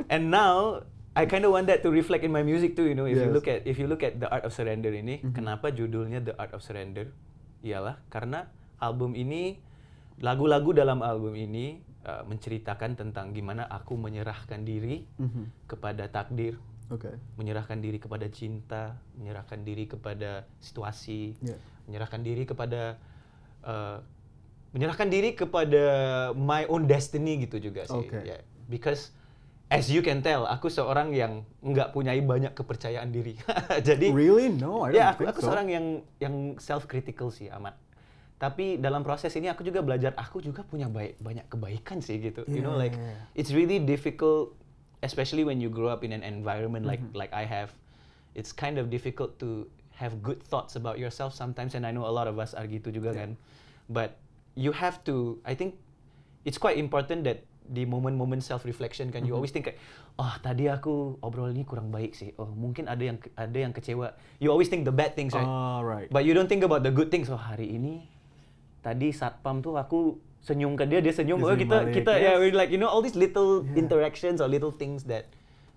And now I kind of want that to reflect in my music too, you know. If you look at The Art of Surrender ini, kenapa judulnya The Art of Surrender? Iyalah karena album ini, lagu-lagu dalam album ini menceritakan tentang gimana aku menyerahkan diri kepada takdir, menyerahkan diri kepada cinta, menyerahkan diri kepada situasi, menyerahkan diri kepada my own destiny gitu juga sih. Yeah. Because as you can tell, aku seorang yang nggak punya banyak kepercayaan diri. Jadi Really? No, I don't think aku so. seorang yang self-critical sih amat. Tapi dalam proses ini aku juga belajar, aku juga punya banyak kebaikan sih gitu. You know, like it's really difficult, especially when you grow up in an environment like I have. It's kind of difficult to have good thoughts about yourself sometimes, and I know a lot of us are gitu juga kan. But you have to, I think it's quite important that di momen-momen self-reflection kan, you always think kayak, oh tadi aku obrol ini kurang baik sih, oh mungkin ada yang kecewa. You always think the bad things, right? Right. But you don't think about the good things. Oh hari ini, tadi satpam tuh aku senyum ke dia senyum. Oh kita ya, we like, you know, all these little interactions or little things that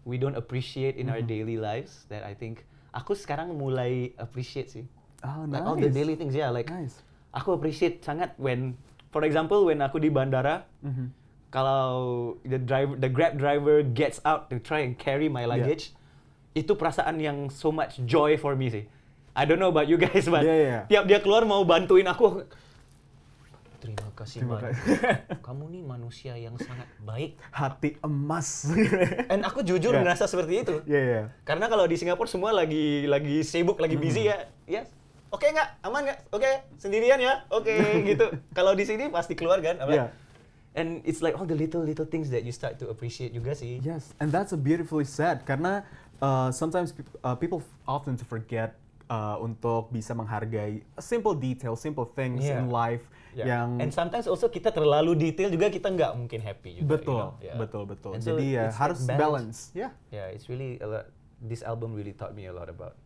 we don't appreciate in our daily lives, that I think aku sekarang mulai appreciate sih. Oh, like nice. all the daily things, like Nice. Aku appreciate sangat when, for example, when aku di bandara, kalau the Grab driver gets out to try and carry my luggage, itu perasaan yang so much joy for me sih. I don't know about you guys, but tiap dia keluar mau bantuin aku, terima kasih Terima banyak. Kamu nih manusia yang sangat baik. Hati emas. And aku jujur Yeah. ngerasa seperti itu. Iya, iya. Karena kalau di Singapura semua lagi sibuk, lagi busy ya. Ya. Oke nggak? Aman nggak? Oke, sendirian ya? Oke, gitu. Kalau di sini pasti keluar kan? Yeah. And it's like all the little things that you start to appreciate juga sih. Yes, and that's a beautifully said. Karena sometimes people often to forget untuk bisa menghargai simple details, simple things Yeah. in life yang And sometimes also kita terlalu detail juga kita nggak mungkin happy juga. betul, you know? Yeah. betul. And so Jadi ya it's harus like balance. Yeah. Yeah, it's really a lot. This album really taught me a lot about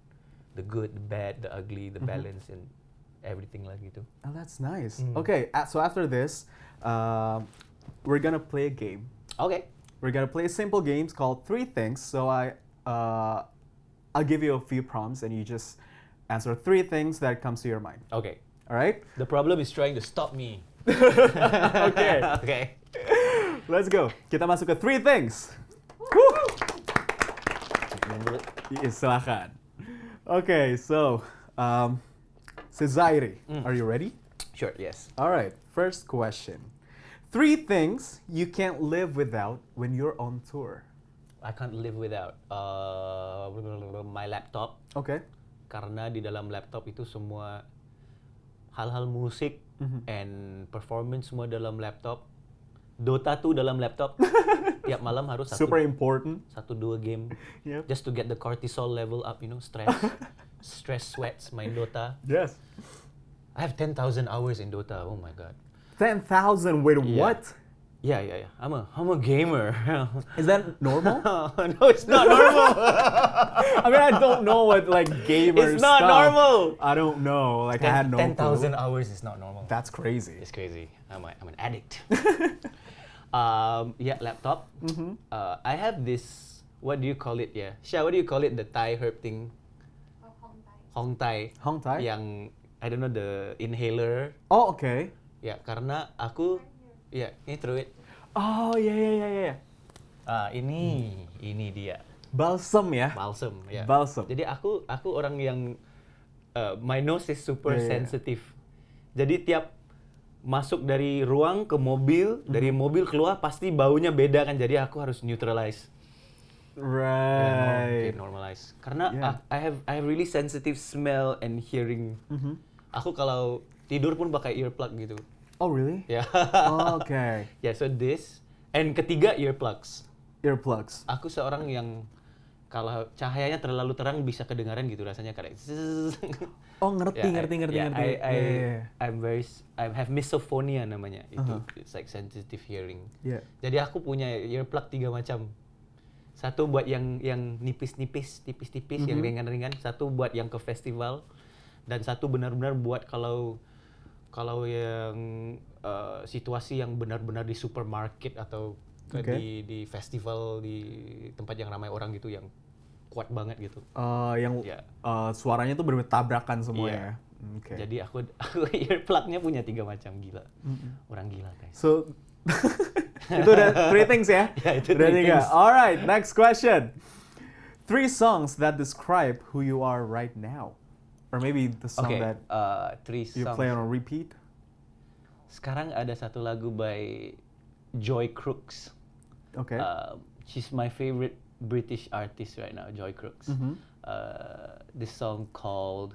the good, the bad, the ugly, the balance, and everything like gitu. Oh, that's nice. Okay, so after this, we're gonna play a game. Okay. We're gonna play a simple games called Three Things. So I'll give you a few prompts and you just answer three things that comes to your mind. Okay. All right? The problem is trying to stop me. Okay. Okay. Let's go. Kita masuk ke three things. Yes, silakan. Okay, so Cezaire, are you ready? Sure. Yes. All right. First question. Three things you can't live without when you're on tour. I can't live without my laptop. Okay. Karena di dalam laptop itu semua hal-hal musik and performance semua dalam laptop. Dota tuh dalam laptop. Tiap malam harus Super important. 1-2 game. Yep. Just to get the cortisol level up, you know, stress sweats main Dota. Yes. I have 10,000 hours in Dota. Oh my god. 10,000. Wait, Yeah. what? Yeah. I'm a gamer. Is that normal? No, it's not normal. I mean, I don't know what like gamer It's not stuff. normal. I don't know. Like I had no 10,000 clue. hours is not normal. That's crazy. It's crazy. I'm an addict. Yeah, laptop. I have this. What do you call it? Yeah, Sha, what do you call it? The Thai herb thing. Hong Tai. Hong Tai? Yang I don't know, the inhaler. Oh, okay. Ya, karena aku. Ya, ini throw it. Oh, yeah. Ini dia. Balsam ya? Balsam. Ya. Balsam. Jadi aku orang yang my nose is super Yeah. sensitive. Jadi tiap masuk dari ruang ke mobil, dari mobil keluar pasti baunya beda kan. Jadi aku harus neutralize. Right. Normalize. Karena Yeah. I have really sensitive smell and hearing. Aku kalau tidur pun pakai earplug gitu. Oh, really? Ya. Okay. Ya, so this and ketiga earplugs. Earplugs. Aku seorang yang kalau cahayanya terlalu terang bisa kedengaran gitu rasanya kayak. Oh, ngerti. I have misophonia namanya itu. It's like sensitive hearing. Yeah. Jadi aku punya earplug 3 macam. Satu buat yang tipis-tipis, yang ringan-ringan. Satu buat yang ke festival. Dan satu benar-benar buat kalau yang situasi yang benar-benar di supermarket atau di festival, di tempat yang ramai orang gitu, yang kuat banget gitu. Yang suaranya tuh bener-bener tabrakan semuanya. Iya. Okay. Jadi aku earplugnya punya 3 macam, gila. Orang gila guys. So itu udah three things ya? Ya, itu udah 3 tiga. things. Alright, next question. 3 songs that describe who you are right now. Or maybe the song Okay, that 3 you songs. play on repeat. Sekarang ada satu lagu by Joy Crooks. Okay. She's my favorite British artist right now, Joy Crooks. This song called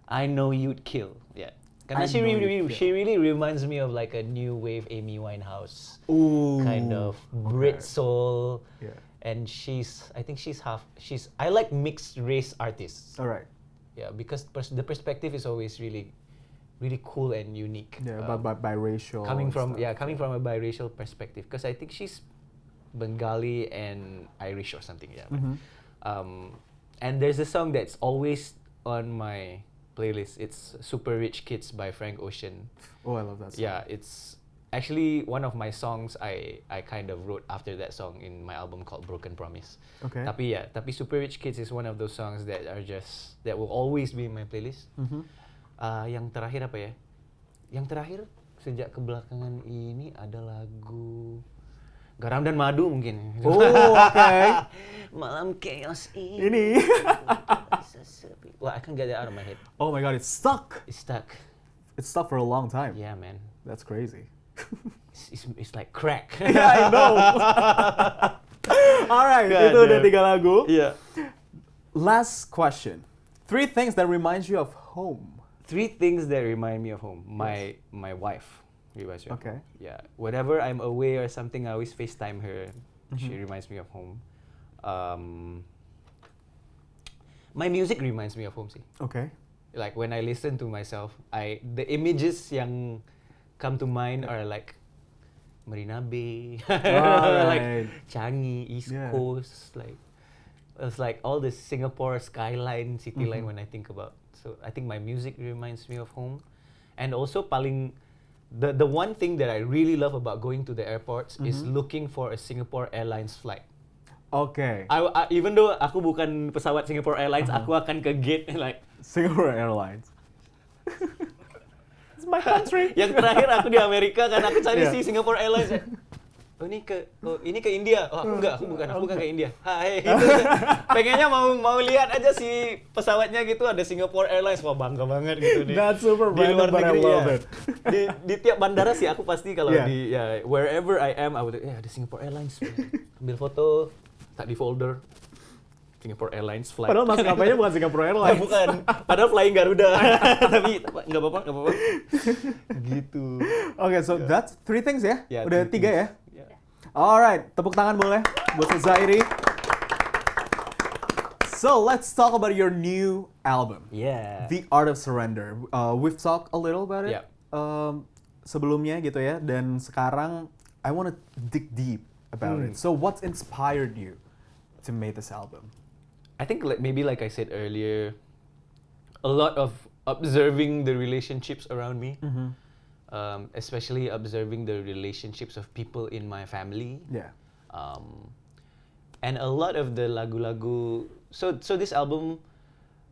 I Know You'd Kill. Yeah. Karena I Know You'd she really reminds me of like a new wave Amy Winehouse. Ooh. Kind of Brit soul. Yeah. And I like mixed race artists. Alright. Yeah, because the perspective is always really cool and unique. Yeah, biracial. Coming and from stuff. a biracial perspective, because I think she's Bengali and Irish or something. Yeah. And there's a song that's always on my playlist. It's Super Rich Kids by Frank Ocean. Oh, I love that song. Yeah, it's actually one of my songs I kind of wrote after that song in my album called Broken Promise. Okay. Tapi Super Rich Kids is one of those songs that will always be in my playlist. Yang terakhir apa ya? Yang terakhir sejak kebelakangan ini ada lagu Garam dan Madu mungkin. Oh, okay. Malam chaos Ini. Well, I can't get that out of my head. Oh my god, it's stuck. It's stuck. It's stuck for a long time. Yeah, man. That's crazy. It's like crack. Yeah, I know. Alright, itu udah 3 lagu. Yeah. Last question. 3 things that reminds you of home. 3 things that remind me of home. My wife reminds me of Okay. home. Yeah. Whenever I'm away or something, I always FaceTime her. She reminds me of home. My music reminds me of home sih. Okay. Like when I listen to myself, the images yang come to mind are like Marina Bay, like Changi, East Coast, like it's like all the Singapore skyline, city line when I think about. So I think my music reminds me of home, and also paling the one thing that I really love about going to the airports is looking for a Singapore Airlines flight. Okay. I even though aku bukan pesawat Singapore Airlines, aku akan ke gate like Singapore Airlines. It's my country. Yang terakhir aku di Amerika kan aku cari si Singapore Airlines. Oh ini ke India. Oh aku bukan ke India. Hai gitu. Pengennya mau lihat aja si pesawatnya gitu ada Singapore Airlines. Wah bangga banget gitu nih. That's super random but I love it. Di tiap bandara sih aku pasti kalau di wherever I am I would ada Singapore Airlines. Ambil foto, tak di folder. Singapore Airlines flight. Padahal maskapainya bukan Singapore Airlines. Bukan. Padahal flying Garuda. Tapi nggak apa-apa. Gitu. Okay, so that's 3 things ya? Yeah, Udah 3 3 ya? Yeah. Alright, tepuk tangan boleh buat Zairi. So let's talk about your new album, Yeah. The Art of Surrender. We've talked a little about it Yeah. sebelumnya gitu ya, dan sekarang I want to dig deep about it. So what's inspired you to make this album? I think maybe like I said earlier, a lot of observing the relationships around me, especially observing the relationships of people in my family. Yeah. And a lot of the lagu-lagu, so this album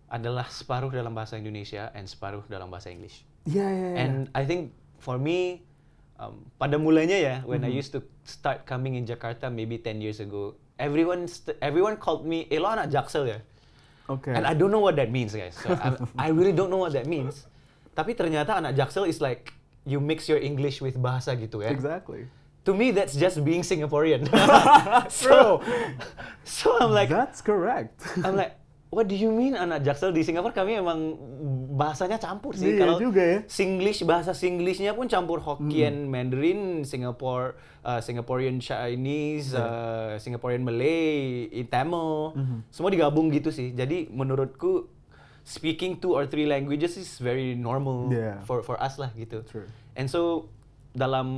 adalah separuh dalam bahasa Indonesia and separuh dalam bahasa English. Yeah. And I think for me, pada mulanya ya, when I used to start coming in Jakarta maybe 10 years ago, everyone called me, lo anak Jaksel ya? Okay. And I don't know what that means, guys. So I really don't know what that means. Tapi ternyata anak Jaksel is like, you mix your English with bahasa gitu ya. Exactly. To me, that's just being Singaporean. True. So I'm like, That's correct. I'm like, what do you mean anak Jaksel? Di Singapura kami emang bahasanya campur sih. Iya juga ya. Singlish, bahasa Singlishnya pun campur Hokkien, Mandarin, Singaporean Chinese, Singaporean Malay, Tamil, semua digabung gitu sih. Jadi menurutku speaking 2 or 3 languages is very normal for us lah gitu. True. And so dalam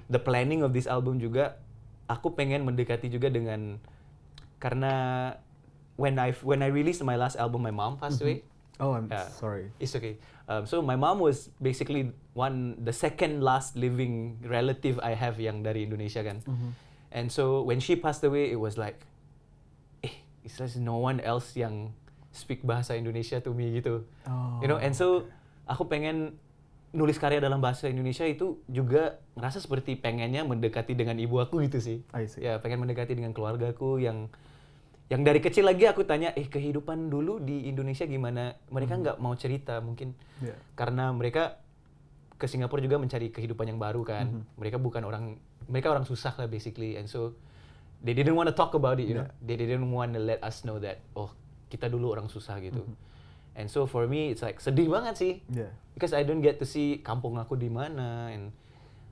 the planning of this album juga aku pengen mendekati juga dengan karena when I released my last album, my mom passed away. Oh, I'm sorry. It's okay. So my mom was basically the second last living relative I have yang dari Indonesia kan. And so when she passed away, it was like, there's no one else yang speak bahasa Indonesia to me gitu. Oh, You know, and so aku pengen nulis karya dalam bahasa Indonesia itu juga ngerasa seperti pengennya mendekati dengan ibu aku gitu sih. I see. Ya, pengen mendekati dengan keluargaku yang dari kecil lagi aku tanya, kehidupan dulu di Indonesia gimana? Mereka nggak mau cerita mungkin karena mereka ke Singapura juga mencari kehidupan yang baru kan. Mereka orang susah lah basically, and so they didn't want to talk about it, you know. They didn't want to let us know that kita dulu orang susah gitu. And so for me it's like sedih banget sih. Because I don't get to see kampung aku di mana, and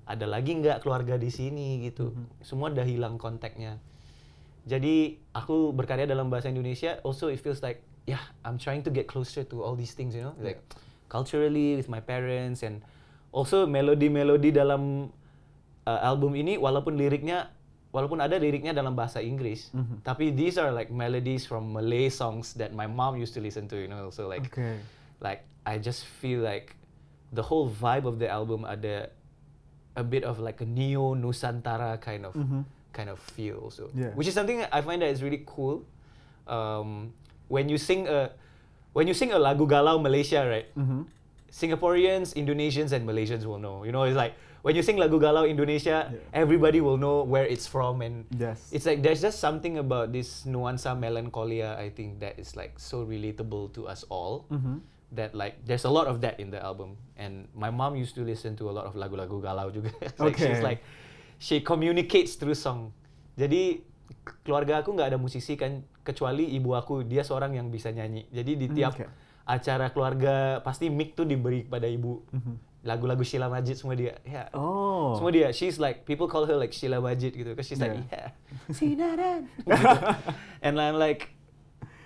ada lagi nggak keluarga di sini gitu. Semua udah hilang kontaknya. Jadi aku berkarya dalam bahasa Indonesia, also it feels like, I'm trying to get closer to all these things, you know, like culturally with my parents, and also melodi-melodi dalam album ini walaupun ada liriknya dalam bahasa Inggris, tapi these are like melodies from Malay songs that my mom used to listen to, you know, so like I just feel like the whole vibe of the album ada a bit of like a neo Nusantara kind of feel, so which is something I find that is really cool. When you sing a lagu galau Malaysia, right? Singaporeans, Indonesians, and Malaysians will know. You know, it's like when you sing lagu galau Indonesia, everybody will know where it's from, and it's like there's just something about this nuansa melancholia, I think, that is like so relatable to us all, that like there's a lot of that in the album, and my mom used to listen to a lot of lagu-lagu galau juga. Like she's like she communicates through song. Jadi keluarga aku nggak ada musisi kan, kecuali ibu aku, dia seorang yang bisa nyanyi. Jadi di tiap acara keluarga pasti mic tuh diberi kepada ibu. Lagu-lagu Sheila Majid semua dia. Yeah. Oh. Semua dia. She's like, people call her like Sheila Majid gitu. Because she's like, yeah. Sinaran. And I'm like,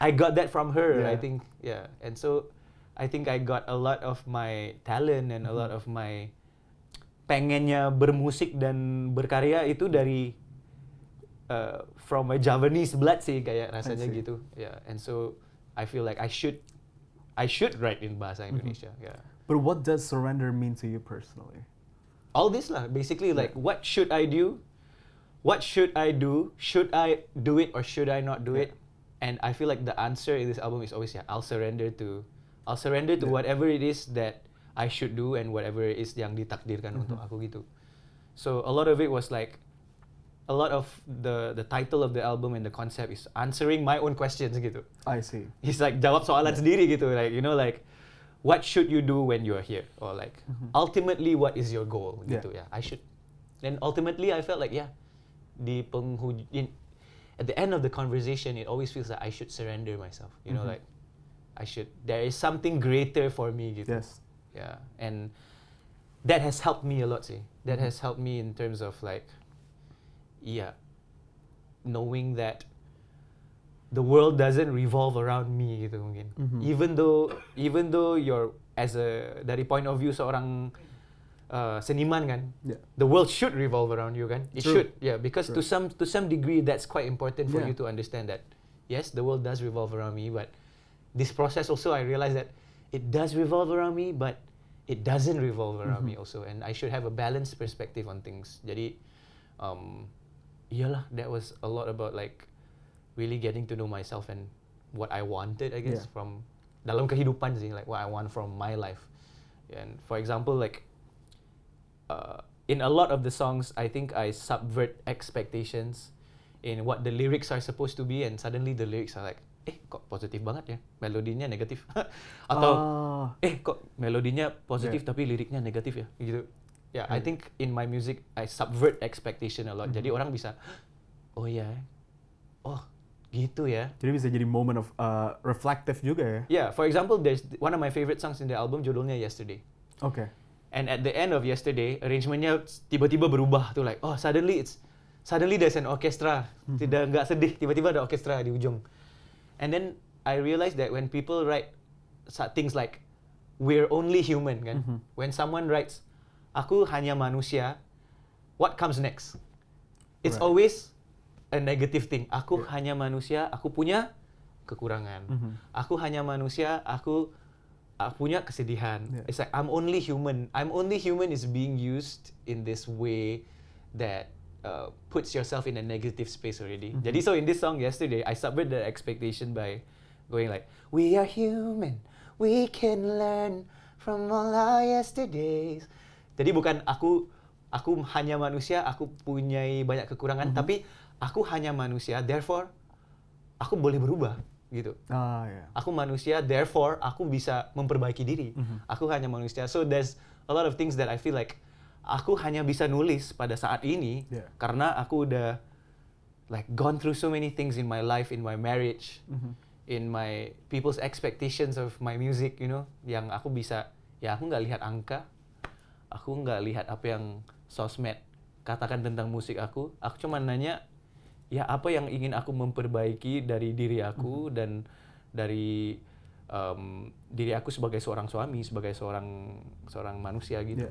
I got that from her, I think. Yeah. And so, I think I got a lot of my talent and a lot of my pengennya bermusik dan berkarya itu dari from my Javanese blood sih kayak rasanya gitu. Yeah. And so, I feel like I should write in bahasa Indonesia. Yeah. But what does surrender mean to you personally? All this lah, basically like what should I do? What should I do? Should I do it or should I not do it? And I feel like the answer in this album is always I'll surrender to whatever it is that I should do and whatever it is yang ditakdirkan untuk aku gitu. So a lot of it was like a lot of the title of the album and the concept is answering my own questions gitu. I see. It's like jawab soalan sendiri gitu, like you know like what should you do when you're here, or like ultimately what is your goal gitu ya. I should, and ultimately I felt like di at the end of the conversation it always feels like I should surrender myself, you know, like there is something greater for me gitu. Yes. Yeah, and that has helped me a lot sih. That has helped me in terms of like knowing that the world doesn't revolve around me gitu mungkin. Even though you're dari point of view seorang seniman kan, the world should revolve around you kan. It should, because to some degree that's quite important for you to understand that yes, the world does revolve around me, but this process also I realized that it does revolve around me, but it doesn't revolve around me also, and I should have a balanced perspective on things. Jadi iyalah, that was a lot about like really getting to know myself and what I wanted, I guess, from dalam kehidupan sih, like what I want from my life. And for example, like in a lot of the songs, I think I subvert expectations in what the lyrics are supposed to be, and suddenly the lyrics are like, kok positif banget ya, melodinya negatif. Atau kok melodinya positif tapi liriknya negatif ya, gitu. Yeah, I think in my music I subvert expectation a lot. Jadi orang bisa, gitu ya. Jadi bisa jadi moment of reflective juga ya. Yeah, for example, there's one of my favorite songs in the album, judulnya Yesterday. Okay. And at the end of Yesterday, arrangementnya tiba-tiba berubah tuh, like suddenly there's an orchestra. Nggak sedih, tiba-tiba ada orchestra di ujung. And then I realized that when people write things like we're only human kan, when someone writes aku hanya manusia, what comes next? It's always a negative thing. Aku hanya manusia, aku punya kekurangan. Aku hanya manusia, aku punya kesedihan. It's like I'm only human. I'm only human is being used in this way that puts yourself in a negative space already. Jadi so in this song Yesterday, I subvert the expectation by going like, we are human, we can learn from all our yesterdays. Jadi bukan aku hanya manusia, aku punya banyak kekurangan, tapi aku hanya manusia, therefore aku boleh berubah gitu. Aku manusia, therefore aku bisa memperbaiki diri. Aku hanya manusia. So there's a lot of things that I feel like aku hanya bisa nulis pada saat ini karena aku udah like gone through so many things in my life, in my marriage, in my people's expectations of my music, you know, yang aku bisa, aku nggak lihat angka, aku nggak lihat apa yang sosmed katakan tentang musik aku cuma nanya apa yang ingin aku memperbaiki dari diri aku dan dari diri aku sebagai seorang suami, sebagai seorang manusia gitu.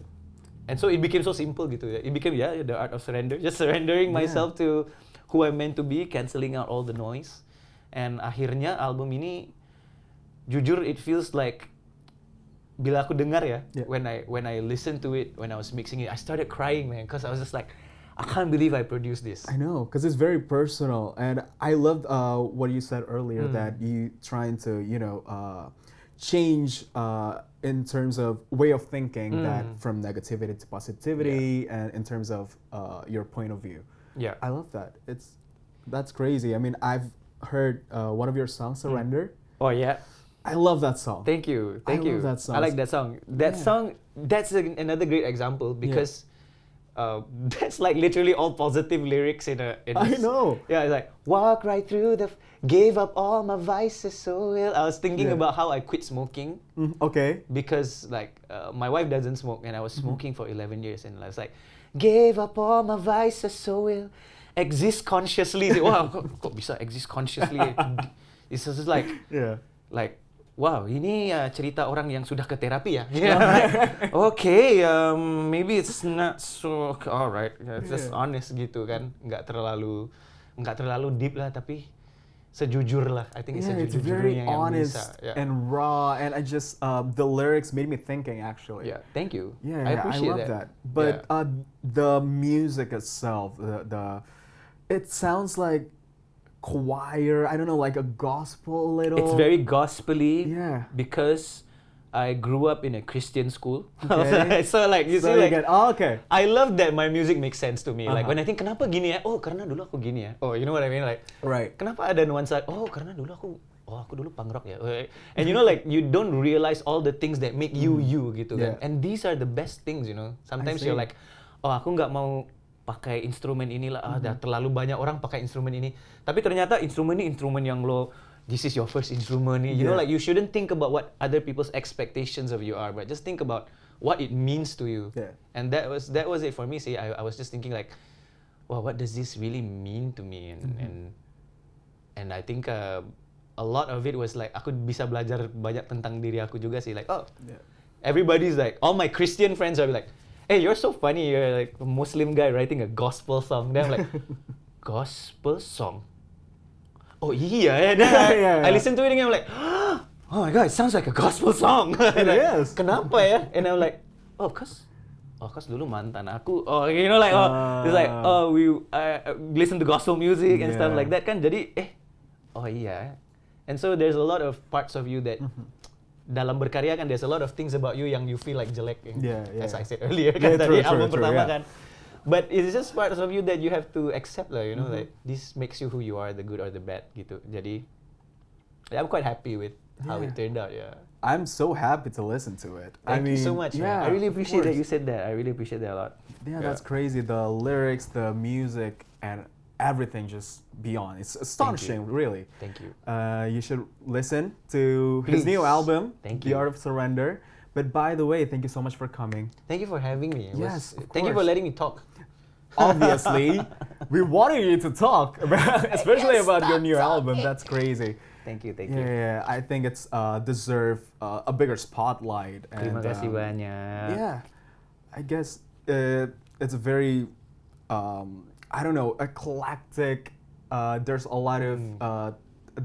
And so it became so simple gitu ya. It became the art of surrender, just surrendering myself to who I'm meant to be, canceling out all the noise. And akhirnya album ini jujur it feels like bila aku dengar when I listened to it, when I was mixing it, I started crying, man, because I was just like, I can't believe I produced this. I know, because it's very personal, and I loved what you said earlier that you trying to change in terms of way of thinking that from negativity to positivity, and in terms of your point of view. Yeah, I love that. That's crazy. I mean, I've heard one of your songs, Surrender. Oh yeah. I love that song. Thank you. I love that song. I like that song. That Yeah. song, that's another great example because that's like literally all positive lyrics in a. I know. Yeah, it's like walk right through gave up all my vices so ill. I was thinking Yeah. about how I quit smoking Okay. because like my wife doesn't smoke and I was smoking for 11 years and I was like gave up all my vices so ill. Exist consciously. Wow, kok bisa exist consciously? It's just like Yeah. wow, ini cerita orang yang sudah ke terapi ya. Okay, maybe it's not so alright. It's just Yeah. honest gitu kan, nggak terlalu deep lah, tapi sejujur lah. I think Yeah, it's very sejujurnya yang honest bisa. Yeah. and raw, and I just the lyrics made me thinking actually. Yeah, thank you. Yeah, I yeah, appreciate love that. that. But Yeah. the music itself, it sounds like choir. I don't know, like a gospel a little. It's very gospel-y Yeah. because I grew up in a Christian school. Okay. So like you So see you like get, oh, okay. I love that my music makes sense to me. Like Uh-huh. when I think kenapa gini ya? Oh, karena dulu aku gini ya. Oh, you know what I mean? Like Right. kenapa ada nuansa? Oh, karena dulu aku dulu punk rock ya. And you know like you don't realize all the things that make you you gitu kan. Yeah. And these are the best things, you know. Sometimes you're see. like, oh, aku nggak mau pakai instrumen inilah. Dah terlalu banyak orang pakai instrumen ini. Tapi ternyata instrumen ini instrumen yang this is your first instrument. You know, Yeah. like you shouldn't think about what other people's expectations of you are, but just think about what it means to you. Yeah. And that was it for me. See, I was just thinking like, wow, what does this really mean to me? And I think a lot of it was like aku bisa belajar banyak tentang diri aku juga sih. Like, oh, Yeah. everybody's like, all my Christian friends are like, hey, you're so funny. You're like a Muslim guy writing a gospel song. Then I'm like, gospel song? Oh iya, and then Yeah. I listen to it and I'm like, oh my god, it sounds like a gospel song. It Like, is. Kenapa ya? And I'm like, cause dulu mantan aku. Oh, you know like, it's like, we listen to gospel music and stuff Yeah. like that kan. Jadi, oh iya. And so there's a lot of parts of you that dalam berkarya kan there's a lot of things about you yang you feel like jelek. Yeah, yeah. As I said earlier Yeah, kan tadi true, album pertama yeah. kan. But it's just parts of you that you have to accept lah, you know, Mm-hmm. like this makes you who you are, the good or the bad gitu. Jadi, I'm quite happy with how it Yeah. turned out. Yeah. I'm so happy to listen to it. Thank you so much, man. I really of appreciate that course. you said that. I really appreciate that a lot. Yeah, that's crazy. The lyrics, the music, and everything just beyond. It's astonishing, really. Thank you. You should listen to his new Please. album, Thank The you. Art of Surrender. But by the way, thank you so much for coming. Thank you for having me. Yes, of Thank you for course. letting me talk. Obviously, we wanted you to talk, especially Yes, about your stop new album. talking. That's crazy. Thank you. Yeah, I think it's deserve a bigger spotlight. Terima and, kasih banyak. Yeah, I guess it's a very, I don't know, eclectic. There's a lot of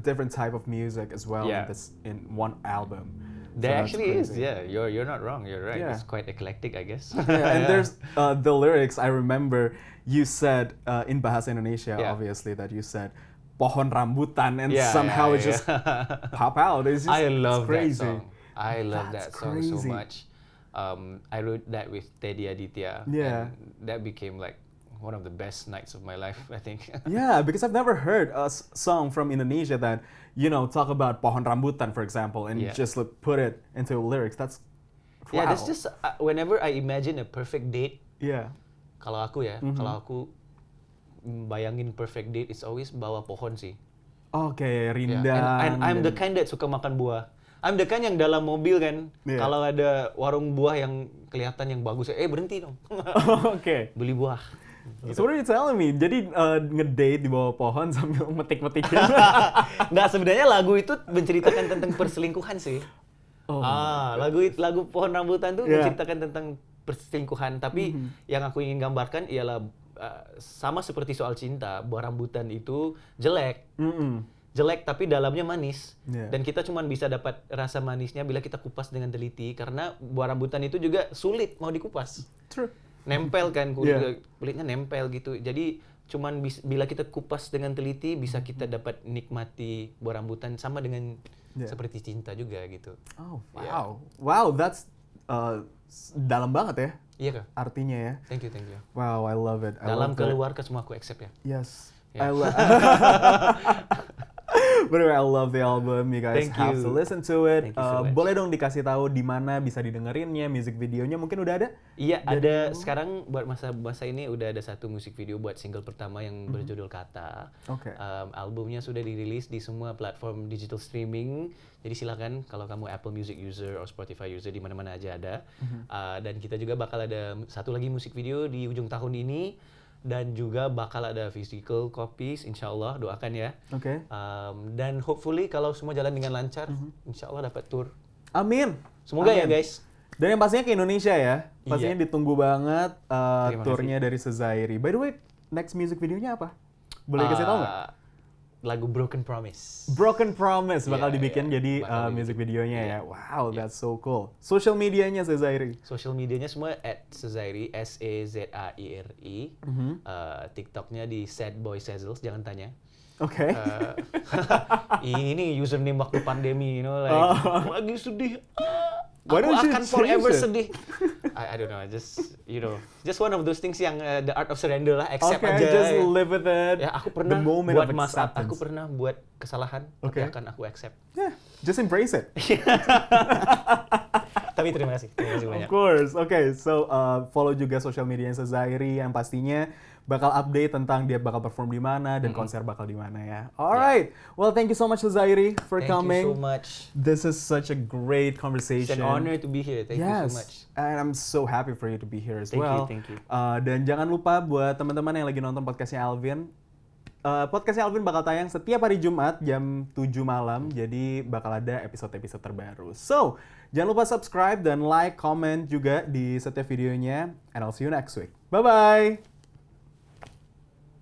different type of music as well Yeah. in one album. There So that's actually is. crazy. Yeah, you're not wrong. You're right. Yeah. It's quite eclectic, I guess. Yeah, and there's the lyrics. I remember you said in Bahasa Indonesia, Yeah. obviously, that you said pohon rambutan, and Yeah, somehow yeah, it just yeah. pop out. It's just I love it's crazy. that song. I love That's that song so crazy. much. I wrote that with Teddy Aditya. Yeah. And that became like one of the best nights of my life, I think. Yeah, because I've never heard a song from Indonesia that, you know, talk about pohon rambutan, for example, and Yeah. just like, put it into lyrics. That's Yeah, wow. that's just whenever I imagine a perfect date, Yeah. kalau aku ya, Mhm. kalau aku bayangin perfect date, it's always bawa pohon sih. Oke, Yeah. rindang. And I'm the dan- kind that suka makan buah. I'm the kind yang dalam mobil kan, Yeah. kalau ada warung buah yang kelihatan yang bagus, berhenti dong, Oke. beli buah. So what are you telling me? Jadi ngedate di bawah pohon sambil metik-metikin. Nggak, sebenarnya lagu itu menceritakan tentang perselingkuhan sih. Oh Lagu Pohon Rambutan tuh Yeah. menceritakan tentang perselingkuhan, tapi yang aku ingin gambarkan ialah sama seperti soal cinta, buah rambutan itu jelek. Jelek tapi dalamnya manis. Yeah. Dan kita cuma bisa dapat rasa manisnya bila kita kupas dengan teliti, karena buah rambutan itu juga sulit mau dikupas. True. Nempel kan Yeah. kulitnya nempel gitu. Jadi cuman bila kita kupas dengan teliti bisa kita dapat nikmati buah rambutan, sama dengan Yeah. seperti cinta juga gitu. Oh, wow. Yeah. Wow, that's dalam banget ya Iya kah? artinya ya. Thank you. Wow, I love it. I Dalam love that. keluar ke semua aku accept ya. Yes. Yeah. By the way, I love the album. You guys Thank have you. to listen to it. Thank you so much. Boleh dong dikasih tahu di mana bisa didengerinnya, music videonya mungkin udah ada? Iya, ada sekarang buat masa ini udah ada satu musik video buat single pertama yang berjudul Kata. Oke. Albumnya sudah dirilis di semua platform digital streaming. Jadi silakan kalau kamu Apple Music user atau Spotify user di mana-mana aja ada. Dan kita juga bakal ada satu lagi musik video di ujung tahun ini dan juga bakal ada physical copies, insyaallah, doakan ya. Oke. Dan hopefully kalau semua jalan dengan lancar, insyaallah dapat tour. Amin. Semoga ya Amin. guys. Dan yang pastinya ke Indonesia ya. Pastinya ditunggu banget Terima tournya dari Sezairi. By the way, next music videonya apa? Boleh kasih tahu nggak? Lagu Broken Promise. Broken Promise bakal Iya, dibikin iya. jadi Bakal music videonya ya. Iya. Wow, that's so cool. Social medianya Sezairi. Social medianya semua @Sezairi, SEZAIRI. TikToknya di Sad Boy Sazzles, jangan tanya. Oke. Ini username waktu pandemi, like lagi sedih. Why Aku don't you akan change forever it? sedih. I don't know, just one of those things yang the art of surrender lah, accept Okay, aja. just live with it. Ya, aku pernah The moment buat of acceptance. aku pernah buat kesalahan, Okay. tapi akan aku accept. Yeah, just embrace it. Tapi terima kasih banyak. Of course. Okay, so follow juga social media Sezairi yang pastinya bakal update tentang dia bakal perform di mana dan konser bakal di mana ya. Alright. Well, thank you so much Sezairi for Thank coming. you so much. This is such a great conversation. It's an honor to be here. Thank you so much. And I'm so happy for you to be here as Thank well. you, thank you. Dan jangan lupa buat teman-teman yang lagi nonton podcastnya Alvin, podcastnya Alvin bakal tayang setiap hari Jumat jam 7 malam, jadi bakal ada episode-episode terbaru. So, jangan lupa subscribe dan like, comment juga di setiap videonya, and I'll see you next week. Bye-bye!